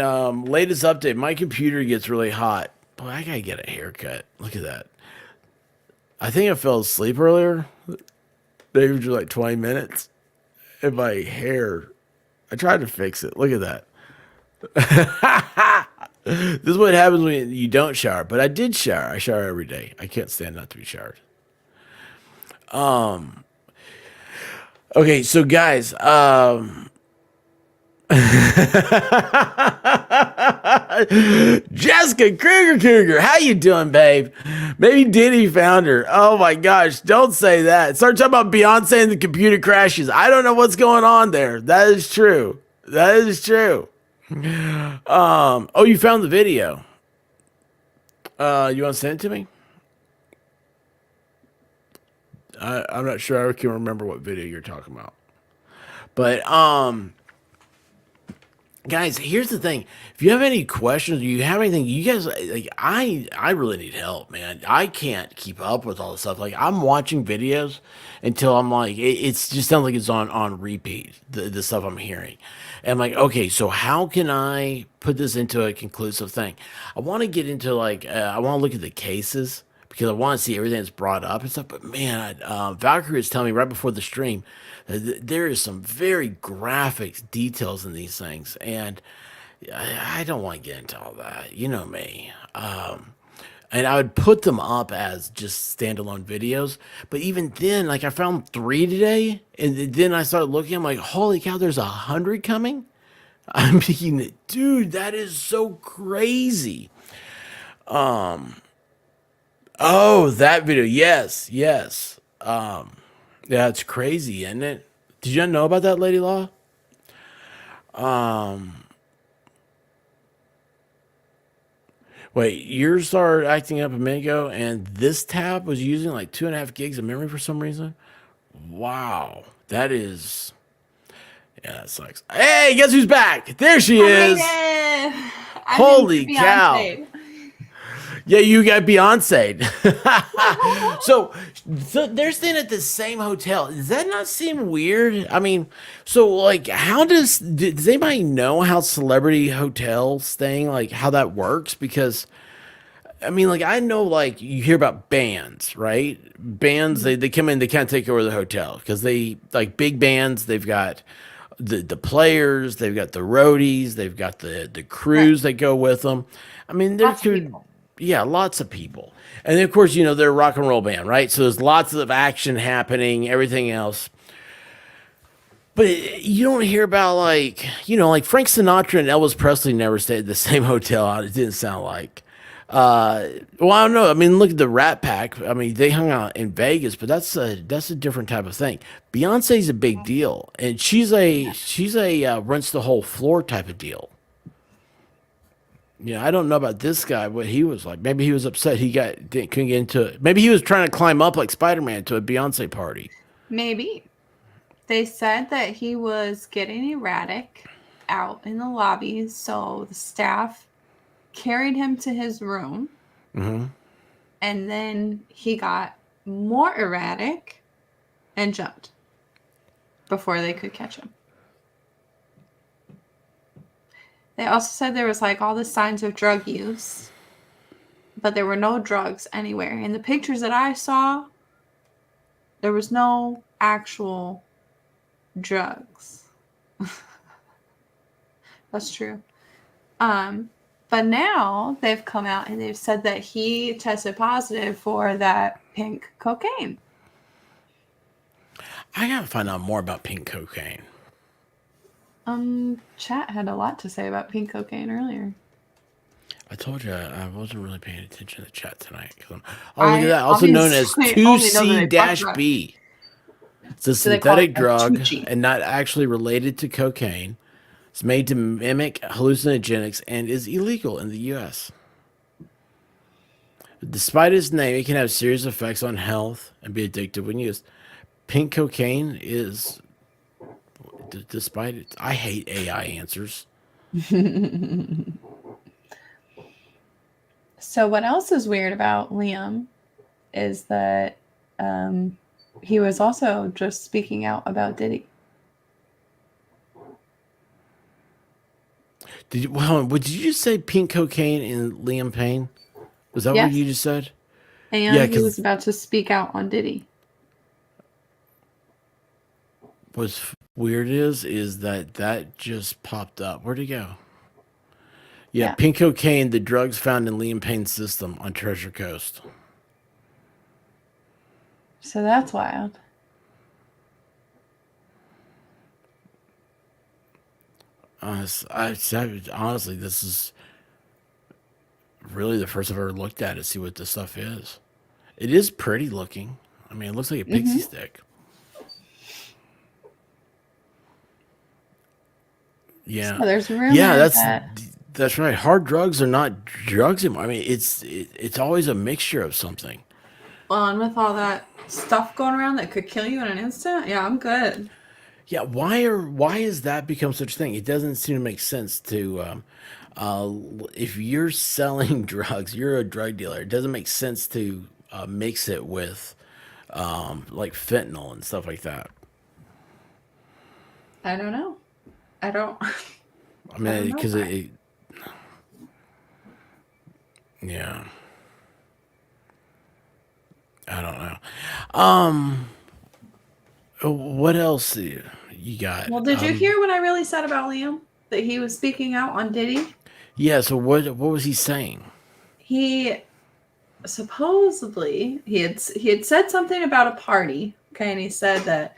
Latest update, my computer gets really hot. Boy, I gotta get a haircut. Look at that. I think I fell asleep earlier. Maybe just like 20 minutes. And my hair, I tried to fix it. Look at that. This is what happens when you don't shower. But I did shower. I shower every day. I can't stand not to be showered. Okay, so guys, Jessica Kruger, how you doing, babe? Maybe Diddy found her. Oh my gosh, don't say that. Start talking about Beyonce and the computer crashes. I don't know what's going on there. That is true. That is true. Oh, you found the video. You want to send it to me? I'm not sure I can remember what video you're talking about. But guys, here's the thing. If you have any questions, you have anything, you guys like I really need help, man. I can't keep up with all this stuff. Like I'm watching videos until I'm like it's just sounds like it's on repeat, the stuff I'm hearing. And I'm like, okay, so how can I put this into a conclusive thing? I want to get into like I want to look at the cases because I want to see everything that's brought up and stuff. But man, Valkyrie was telling me right before the stream that there is some very graphic details in these things, and I don't want to get into all that. You know me. And I would put them up as just standalone videos. But even then, like I found 3 today, and then I started looking. I'm like, holy cow, there's 100 coming. I mean, dude, that is so crazy. Oh, that video. Yes. Yeah, it's crazy, isn't it? Did you know about that, Lady Law? Wait, yours started acting up a minute ago, and this tab was using like 2.5 gigs of memory for some reason. Wow, that is. Yeah, that sucks. Hey, guess who's back? There she is. Holy cow. Yeah, you got Beyonce. so they're staying at the same hotel. Does that not seem weird? I mean, so like, does anybody know how celebrity hotel staying, like how that works? Because I mean, like I know, like you hear about bands, right? Bands, they come in, they can't take over the hotel because they like big bands. They've got the players, they've got the roadies, they've got the crews that go with them. I mean, there could. Yeah, lots of people. And then, of course, they're a rock and roll band, right? So there's lots of action happening, everything else. But you don't hear about like like Frank Sinatra and Elvis Presley never stayed at the same hotel. It didn't sound like. Well, I don't know. I mean, look at the Rat Pack. I mean, they hung out in Vegas, but that's a different type of thing. Beyonce's a big deal, and she's a rents the whole floor type of deal. I don't know about this guy. What he was like. Maybe he was upset couldn't get into it. Maybe he was trying to climb up like Spider-Man to a Beyonce party. Maybe. They said that he was getting erratic out in the lobby, so the staff carried him to his room, and then he got more erratic and jumped before they could catch him. They also said there was like all the signs of drug use, but there were no drugs anywhere. In the pictures that I saw, there was no actual drugs. That's true. But now they've come out and they've said that he tested positive for that pink cocaine. I gotta find out more about pink cocaine. Chat had a lot to say about pink cocaine earlier. I told you I wasn't really paying attention to the chat tonight. Look at that. Also known as obviously only know that they talked 2C-B. It's a So they call it synthetic drug 2G. and not actually related to cocaine. It's made to mimic hallucinogenics and is illegal in the U.S. Despite its name, it can have serious effects on health and be addictive when used. Pink cocaine is, despite it, I hate AI answers. So what else is weird about Liam is that he was also just speaking out about Diddy. Did you just say pink cocaine and Liam Payne? Was that Yes. what you just said? And Yeah, he 'cause- was about to speak out on Diddy. What's weird is that just popped up. Where'd it go? Yeah, pink cocaine, the drugs found in Liam Payne's system on Treasure Coast. So that's wild. Honestly, this is really the first I've ever looked at it, see what this stuff is. It is pretty looking. I mean, it looks like a pixie stick. Yeah. So there's rumors that's right. Hard drugs are not drugs anymore. I mean, it's always a mixture of something. Well, and with all that stuff going around that could kill you in an instant, yeah, I'm good. Yeah, why has that become such a thing? It doesn't seem to make sense to if you're selling drugs, you're a drug dealer. It doesn't make sense to mix it with like fentanyl and stuff like that. I don't know. I don't. I mean, because yeah, I don't know. What else you got? Well, did you hear what I really said about Liam? That he was speaking out on Diddy? Yeah, so what was he saying? He supposedly he had said something about a party, okay, and he said that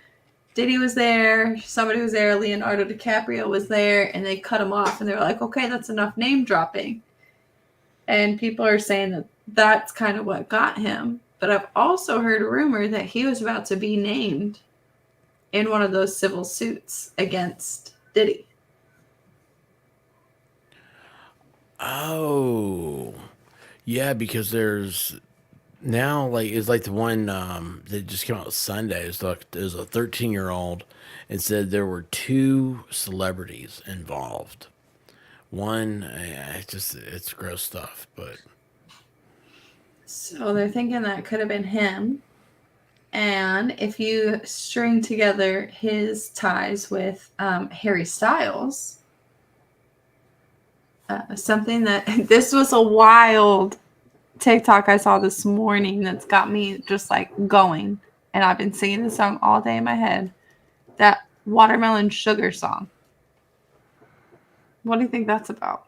Diddy was there, somebody was there, Leonardo DiCaprio was there, and they cut him off, and they were like, okay, that's enough name dropping. And people are saying that that's kind of what got him. But I've also heard a rumor that he was about to be named in one of those civil suits against Diddy. Oh, yeah, because there's now it's like the one that just came out Sunday. It was a 13-year-old and said there were two celebrities involved. One, it's gross stuff, but So they're thinking that could have been him. And if you string together his ties with Harry Styles, something that this was a wild TikTok I saw this morning that's got me just like going. And I've been singing the song all day in my head. That Watermelon Sugar song. What do you think that's about?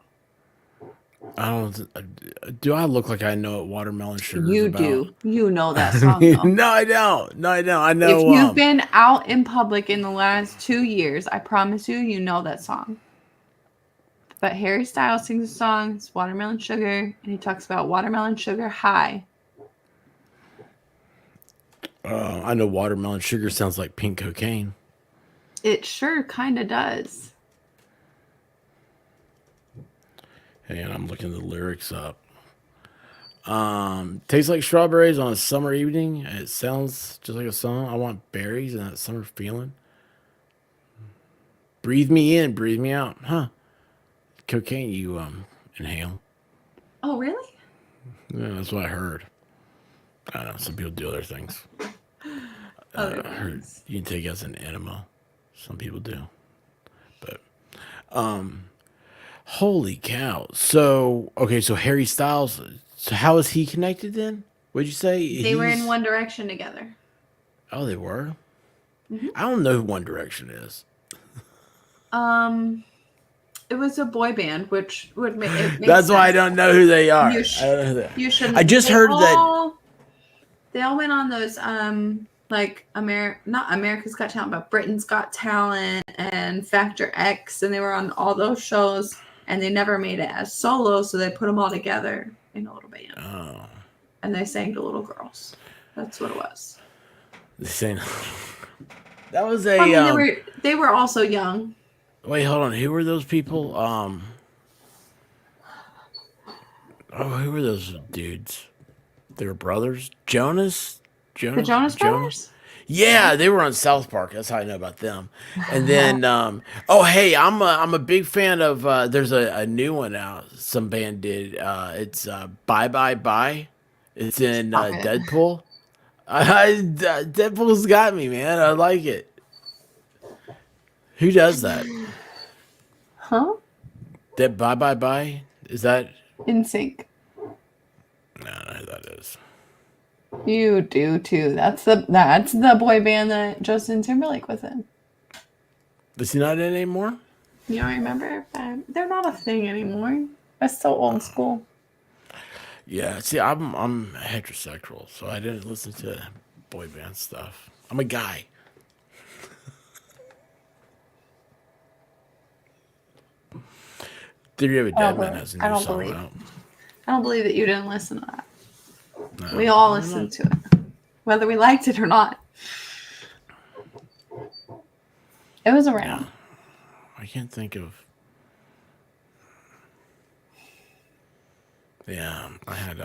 I don't. Do I look like I know what watermelon sugar is You about? do. You know that song, though. No, I don't. No, I don't. I know. If you've been out in public in the last 2 years, I promise you, you know that song. But Harry Styles sings a song, it's Watermelon Sugar, and he talks about watermelon sugar high. I know watermelon sugar sounds like pink cocaine. It sure kind of does. Hey, and I'm looking the lyrics up. Tastes like strawberries on a summer evening. It sounds just like a song. I want berries and that summer feeling. Breathe me in, breathe me out. Huh. Cocaine you inhale. Oh, really? Yeah, that's what I heard. I don't know. Some people do other things. Other I heard things. you can take it as an enema. Some people do. But holy cow. So okay, so Harry Styles, so how is he connected then? What'd you say? They were in One Direction together. Oh, they were? Mhm. I don't know who One Direction is. It was a boy band, which would make it. That's why I don't know who they are. You I don't know who they are. You should. I just heard that. They all went on those like not America's Got Talent, but Britain's Got Talent and Factor X, and they were on all those shows, and they never made it as solo, so they put them all together in a little band. Oh. And they sang to little girls. That's what it was. They sang. That was a. I mean, they were also young. Wait, hold on. Who were those people? Who were those dudes? They were brothers. Jonas. The Jonas Brothers. Yeah, they were on South Park. That's how I know about them. And then, hey, I'm a big fan of. There's a new one out. Some band did. It's Bye Bye Bye. It's in Deadpool. Deadpool's got me, man. I like it. Who does that? Huh? That Bye Bye Bye? Is that? In Sync. No, I don't know who that is. You do too. That's the boy band that Justin Timberlake was in. Is he not in it anymore? You don't remember? They're not a thing anymore. That's so old school. Yeah, see, I'm heterosexual, so I didn't listen to boy band stuff. I'm a guy. Theory of a Dead Man has a new song out. I don't believe that you didn't listen to that. No, We all listened to it, whether we liked it or not. It was around. Yeah. I can't think of. Yeah, I had.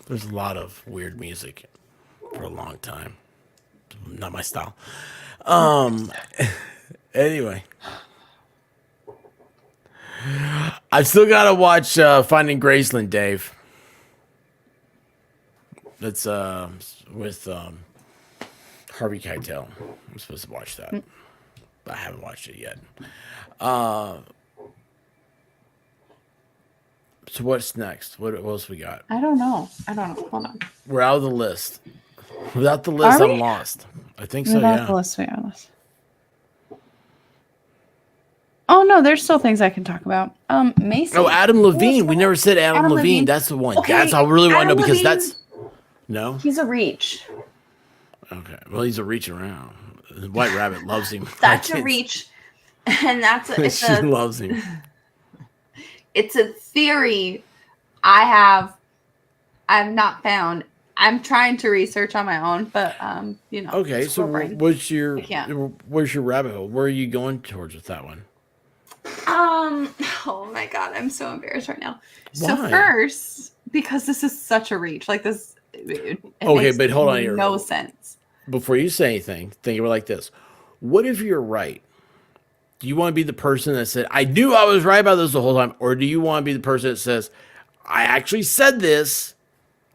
There's a lot of weird music for a long time. Not my style. Anyway. I've still got to watch Finding Graceland, Dave. That's with Harvey Keitel. I'm supposed to watch that. But I haven't watched it yet. So what's next? What else we got? I don't know. Hold on. We're out of the list. Without the list, Are we? I'm lost. I think so, Without yeah. the list, we are lost. Oh no, there's still things I can talk about. Mason. Oh, Adam Levine. We never said Adam Levine. That's the one. Okay, That's I really want to know Adam because Levine, that's no. He's a reach. Okay. Well, he's a reach around. The White Rabbit loves him. That's a reach, and She loves him. It's a theory I've not found. I'm trying to research on my own, but Okay, so brain. where's your can't. rabbit hole? Where are you going towards with that one? Oh my god, I'm so embarrassed right now. So Why? first, because this is such a reach, like this. It Okay, makes but hold on here. No sense. Before you say anything, think of it like this. What if you're right? Do you want to be the person that said, I knew I was right about this the whole time? Or do you want to be the person that says, I actually said this.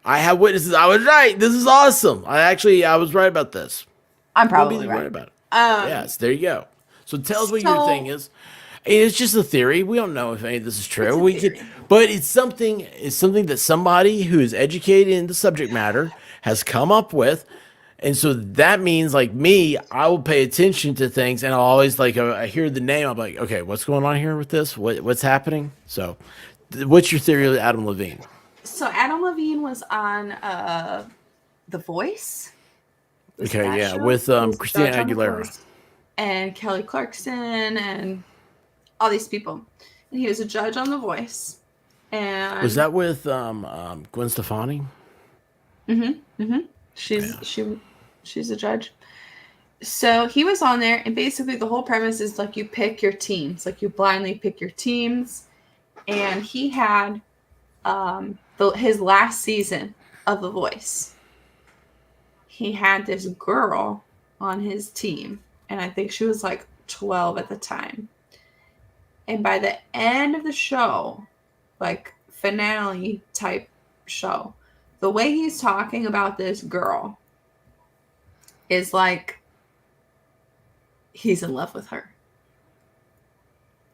I have witnesses. I was right. This is awesome. I was right about this. I'm You wanna be probably the right. about it. Yes, there you go. So tell us what your thing is. It's just a theory. We don't know if any of this is true. But it's something that somebody who is educated in the subject matter has come up with. And so that means, like me, I will pay attention to things, and I'll always I hear the name. I'm like, okay, what's going on here with this? What's happening? So What's your theory of Adam Levine? So Adam Levine was on The Voice. Was it Okay, that yeah, show? with He was a Christina judge on The Aguilera. Voice. And Kelly Clarkson and all these people. And he was a judge on The Voice. And Was that with Gwen Stefani? she's a judge. So he was on there, and basically the whole premise is like you pick your teams, like you blindly pick your teams. And he had his last season of The Voice. He had this girl on his team, and I think she was like 12 at the time. And by the end of the show, like finale type show, the way he's talking about this girl is like he's in love with her.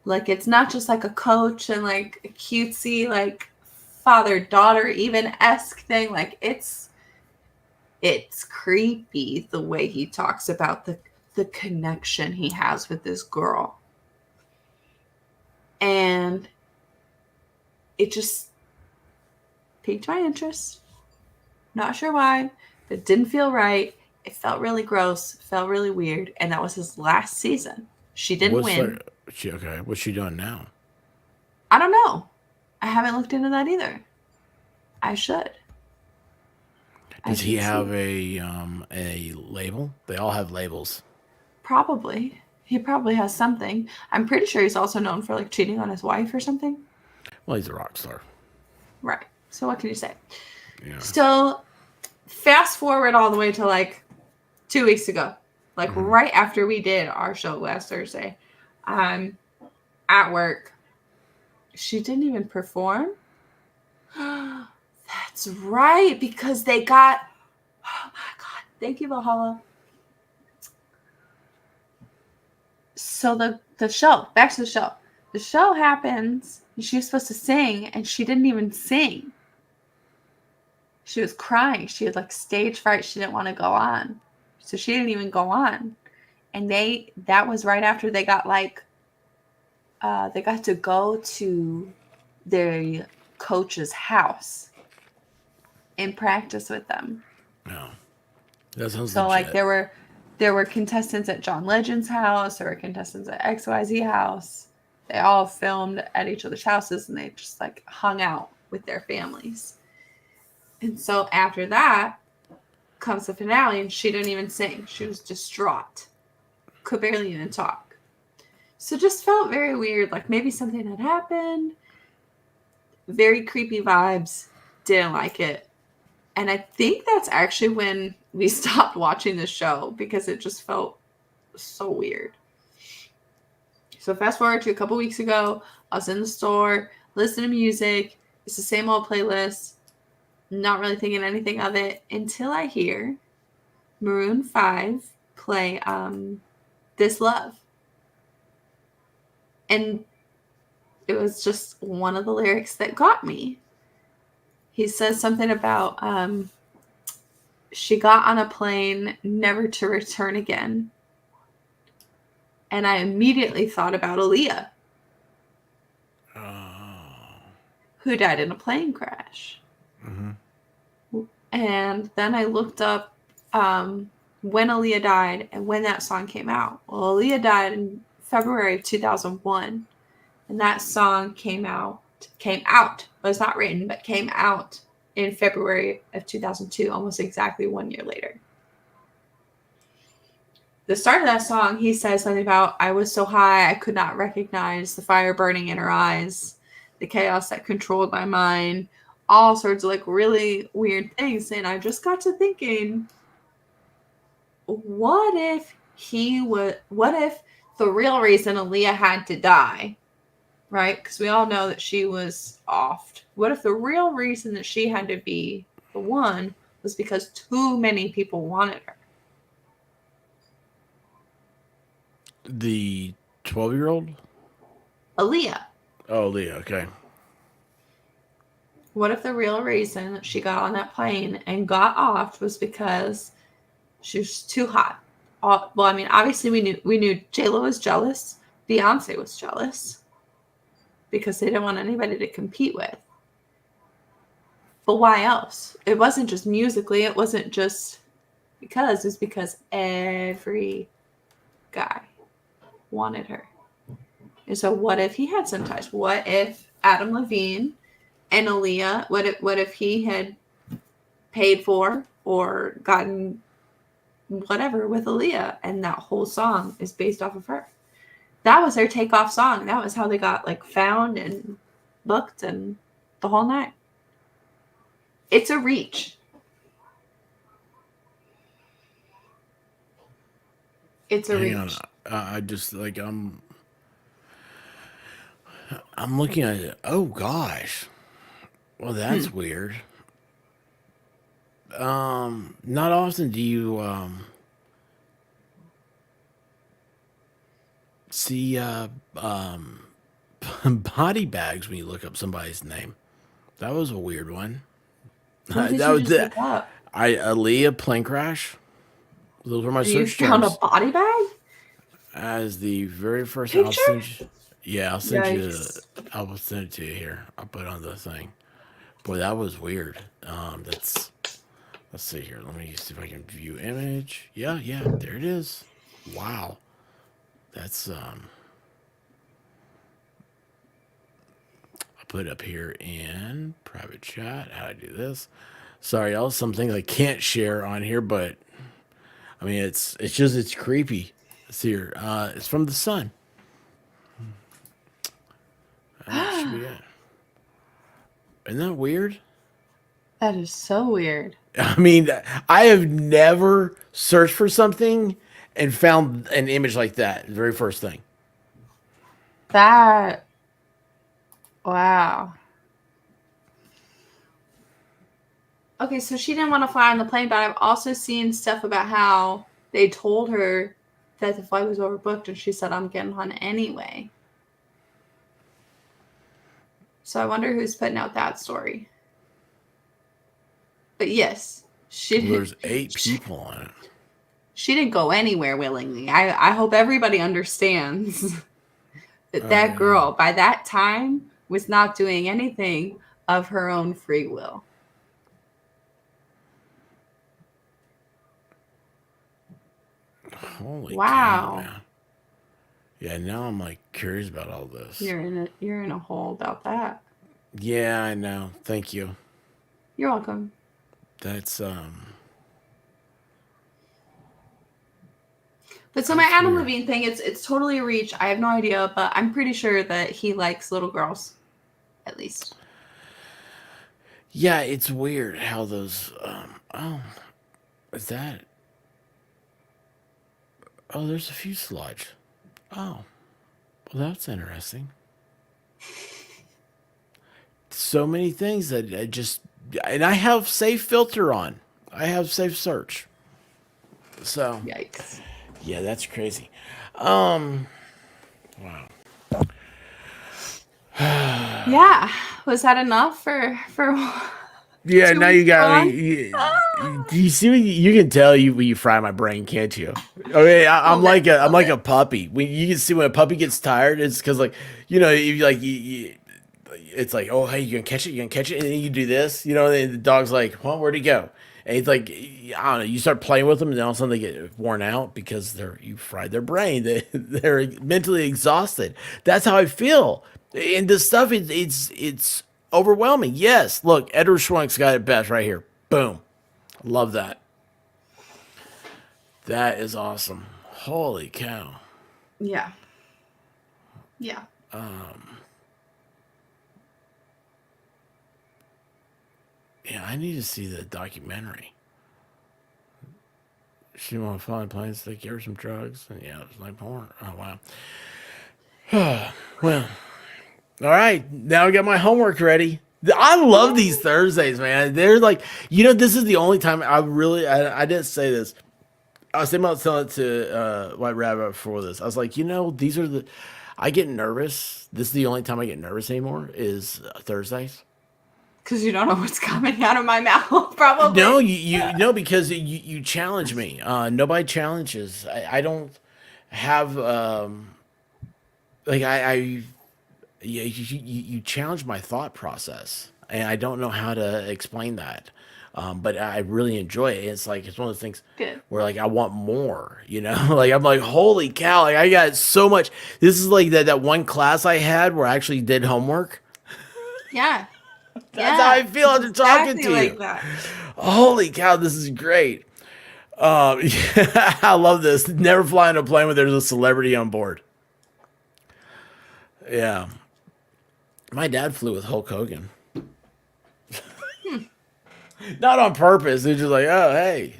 Like, it's not just like a coach and like a cutesy, like father-daughter even esque thing. Like, it's creepy the way he talks about the connection he has with this girl. And it just piqued my interest. Not sure why, but it didn't feel right. It felt really gross, felt really weird, and that was his last season. She didn't win. Okay, what's she doing now? I don't know. I haven't looked into that either. I should. Does he have a label? They all have labels. Probably. He probably has something. I'm pretty sure he's also known for like cheating on his wife or something. Well, he's a rock star. Right. So what can you say? Yeah. So fast forward all the way to like 2 weeks ago. Like right after we did our show last Thursday. At work. She didn't even perform. That's right, because they got, oh my God, thank you, Valhalla. So the show, back to the show. The show happens, and she was supposed to sing, and she didn't even sing. She was crying. She had like stage fright. She didn't want to go on. So she didn't even go on. And that was right after they got like, they got to go to their coach's house and practice with them. No, that sounds so legit. Like there were contestants at John Legend's house. There were contestants at XYZ house. They all filmed at each other's houses, and they just like hung out with their families. And so after that comes the finale, and she didn't even sing. She was distraught, could barely even talk. So just felt very weird, like maybe something had happened. Very creepy vibes. Didn't like it. And I think that's actually when we stopped watching the show, because it just felt so weird. So fast forward to a couple weeks ago, I was in the store, listening to music. It's the same old playlist. Not really thinking anything of it until I hear Maroon 5 play This Love. And it was just one of the lyrics that got me. He says something about she got on a plane never to return again. And I immediately thought about Aaliyah, who died in a plane crash. Mm-hmm. And then I looked up when Aaliyah died and when that song came out. Well, Aaliyah died in February of 2001. And that song came out, was not written, but came out in February of 2002, almost exactly 1 year later. The start of that song, he says something about, I was so high I could not recognize the fire burning in her eyes, the chaos that controlled my mind, all sorts of like really weird things. And I just got to thinking, what if the real reason Aaliyah had to die, right? Because we all know that she was offed. What if the real reason that she had to be the one was because too many people wanted her? The 12-year-old? Aaliyah. Oh, Aaliyah, okay. What if the real reason that she got on that plane and got off was because she was too hot? Well, I mean, obviously we knew J-Lo was jealous. Beyonce was jealous. because they didn't want anybody to compete with. But why else? It wasn't just musically. It wasn't just because. It's because every guy wanted her. And so what if he had some ties? What if Adam Levine and Aaliyah, what if he had paid for or gotten whatever with Aaliyah, and that whole song is based off of her? That was their takeoff song. That was how they got like found and booked and the whole night. It's a reach. It's a Hang reach. on. I just like I'm looking at it. Oh gosh. Well, that's weird. Not often do you see body bags when you look up somebody's name. That was a weird one. What did That you was just look up? Aaliyah plane crash. Those were my You search found a terms. body bag? As the very first, Picture? I'll send you. Yikes. I'll send it to you here. I'll put it on the thing. Boy, that was weird. That's. Let's see here. Let me see if I can view image. Yeah, there it is. Wow, that's I'll put it up here in private chat. How do I do this? Sorry, y'all. Something I can't share on here, but I mean, it's creepy. Let's see here. It's from the Sun. That should be it. Isn't that weird? That is so weird. I mean, I have never searched for something and found an image like that. The very first thing. That. Wow. Okay, so she didn't want to fly on the plane, but I've also seen stuff about how they told her that the flight was overbooked, and she said, "I'm getting on anyway." So I wonder who's putting out that story. But yes, There's 8 people on it. She didn't go anywhere willingly. I hope everybody understands that that girl, by that time, was not doing anything of her own free will. Holy Wow. cow, man. Yeah, now I'm like curious about all this. You're in a hole about that. Yeah, I know. Thank you. You're welcome. That's But so my That's Adam weird. Levine thing, it's totally a reach. I have no idea, but I'm pretty sure that he likes little girls, at least. Yeah, it's weird how those oh, is that? Oh, there's a fuselage. Oh. Well, that's interesting. So many things that I just, and I have safe filter on. I have safe search. So, Yikes. yeah, that's crazy. Wow. Yeah. Was that enough for Yeah, 2 now you weeks got on? me. You see, you can tell when you fry my brain, can't you? Okay, I'm Little bit, I'm little like bit. a puppy. When you can see when a puppy gets tired, it's because like it's like, oh hey, you gonna catch it, and then you do this, and the dog's like, well, where'd he go? And it's like, I don't know. You start playing with them, and then all of a sudden they get worn out because you fried their brain. They're mentally exhausted. That's how I feel. And this stuff, it's overwhelming. Yes, look, Edward Schwenk's got it best right here. Boom, love that. That is awesome. Holy cow. Yeah. Yeah. Yeah, I need to see the documentary. She want to fly in planes, they give her some drugs, and yeah, it was like porn. Oh wow. Well, all right. Now I got my homework ready. I love these Thursdays, man. They're like, this is the only time I didn't say this. I was thinking about telling it to White Rabbit before this. I was like, these are I get nervous. This is the only time I get nervous anymore is Thursdays. Because you don't know what's coming out of my mouth, probably. No, you no, because you challenge me. Nobody challenges. I don't have like you challenge my thought process, and I don't know how to explain that. But I really enjoy it. It's like it's one of those things Good. where like I want more, you know. Like I'm like, holy cow! Like I got so much. This is like that one class I had where I actually did homework. Yeah. That's how I feel after talking to like you. that. Holy cow, this is great. Yeah, I love this. Never fly on a plane when there's a celebrity on board. Yeah. My dad flew with Hulk Hogan. Not on purpose. They're just like, oh, hey.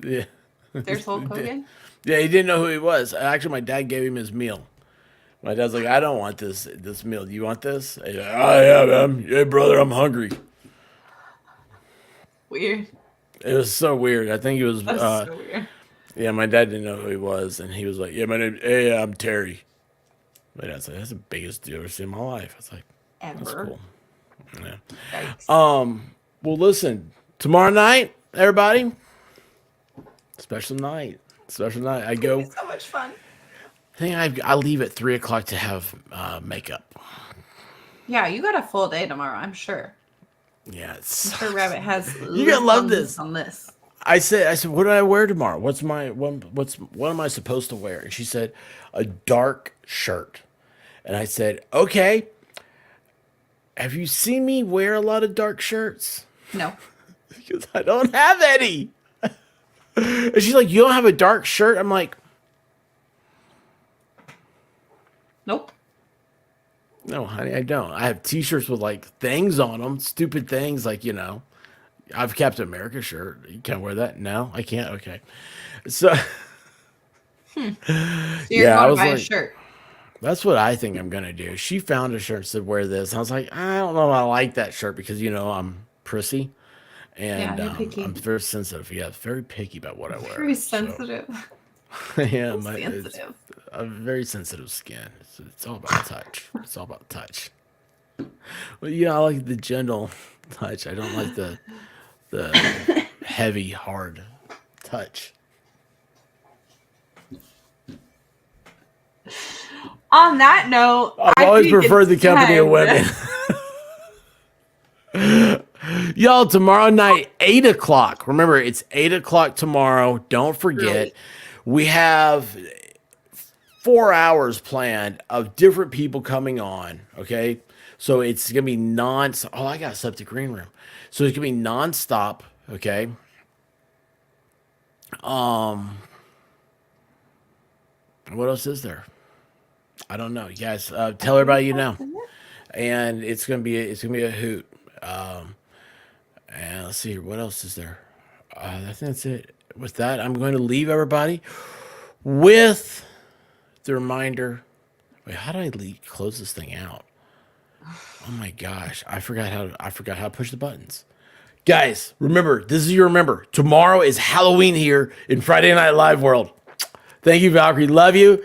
Yeah. There's Hulk Hogan. Yeah, he didn't know who he was. Actually, my dad gave him his meal. My dad's like, I don't want this meal. Do you want this? He's like, oh, yeah, man. Hey, brother, I'm hungry. Weird. It was so weird. I think it was, That's so weird. yeah, my dad didn't know who he was. And he was like, yeah, hey, I'm Terry. My dad's like, that's the biggest deal I've ever seen in my life. I was like, that's Ever. cool. Yeah. Yikes. Well, listen, tomorrow night, everybody, special night. I go, It's so much fun. I think I leave at 3:00 to have makeup. Yeah, you got a full day tomorrow, I'm sure. Yeah, it's, I'm sure Rabbit has. You're gonna love this. On this. I said, what do I wear tomorrow? What am I supposed to wear? And she said, a dark shirt. And I said, okay. Have you seen me wear a lot of dark shirts? No. Because I don't have any. And she's like, you don't have a dark shirt? I'm like, Nope. no, honey, I don't. I have t-shirts with like things on them, stupid things like, I have Captain America shirt. You can't wear that? No, I can't. Okay. So, So you're Yeah, I going was to buy a like- shirt. that's what I think I'm going to do. She found a shirt and said, wear this. I was like, I don't know if I like that shirt because, I'm prissy. And Yeah, you're picky. I'm very sensitive. Yeah, very picky about what I wear. Very So, sensitive. yeah, Sensitive. a very sensitive skin. It's all about touch. It's all about touch. Well, I like the gentle touch. I don't like the heavy, hard touch. On that note, I've I always think preferred the it's company of time. women. Y'all, tomorrow night, 8:00. Remember, it's 8:00 tomorrow. Don't forget. Really? We have 4 hours planned of different people coming on. Okay. So it's going to be oh, I got a septic green room. So it's going to be nonstop. Okay. What else is there? I don't know. You guys, tell everybody you know. And it's gonna be a hoot. And let's see here. What else is there? I think that's it. With that, I'm going to leave everybody with the reminder. Wait, how do I close this thing out? Oh my gosh, I forgot how to push the buttons. Guys, remember, this is your remember. Tomorrow is Halloween here in Friday Night Live world. Thank you, Valkyrie. Love you.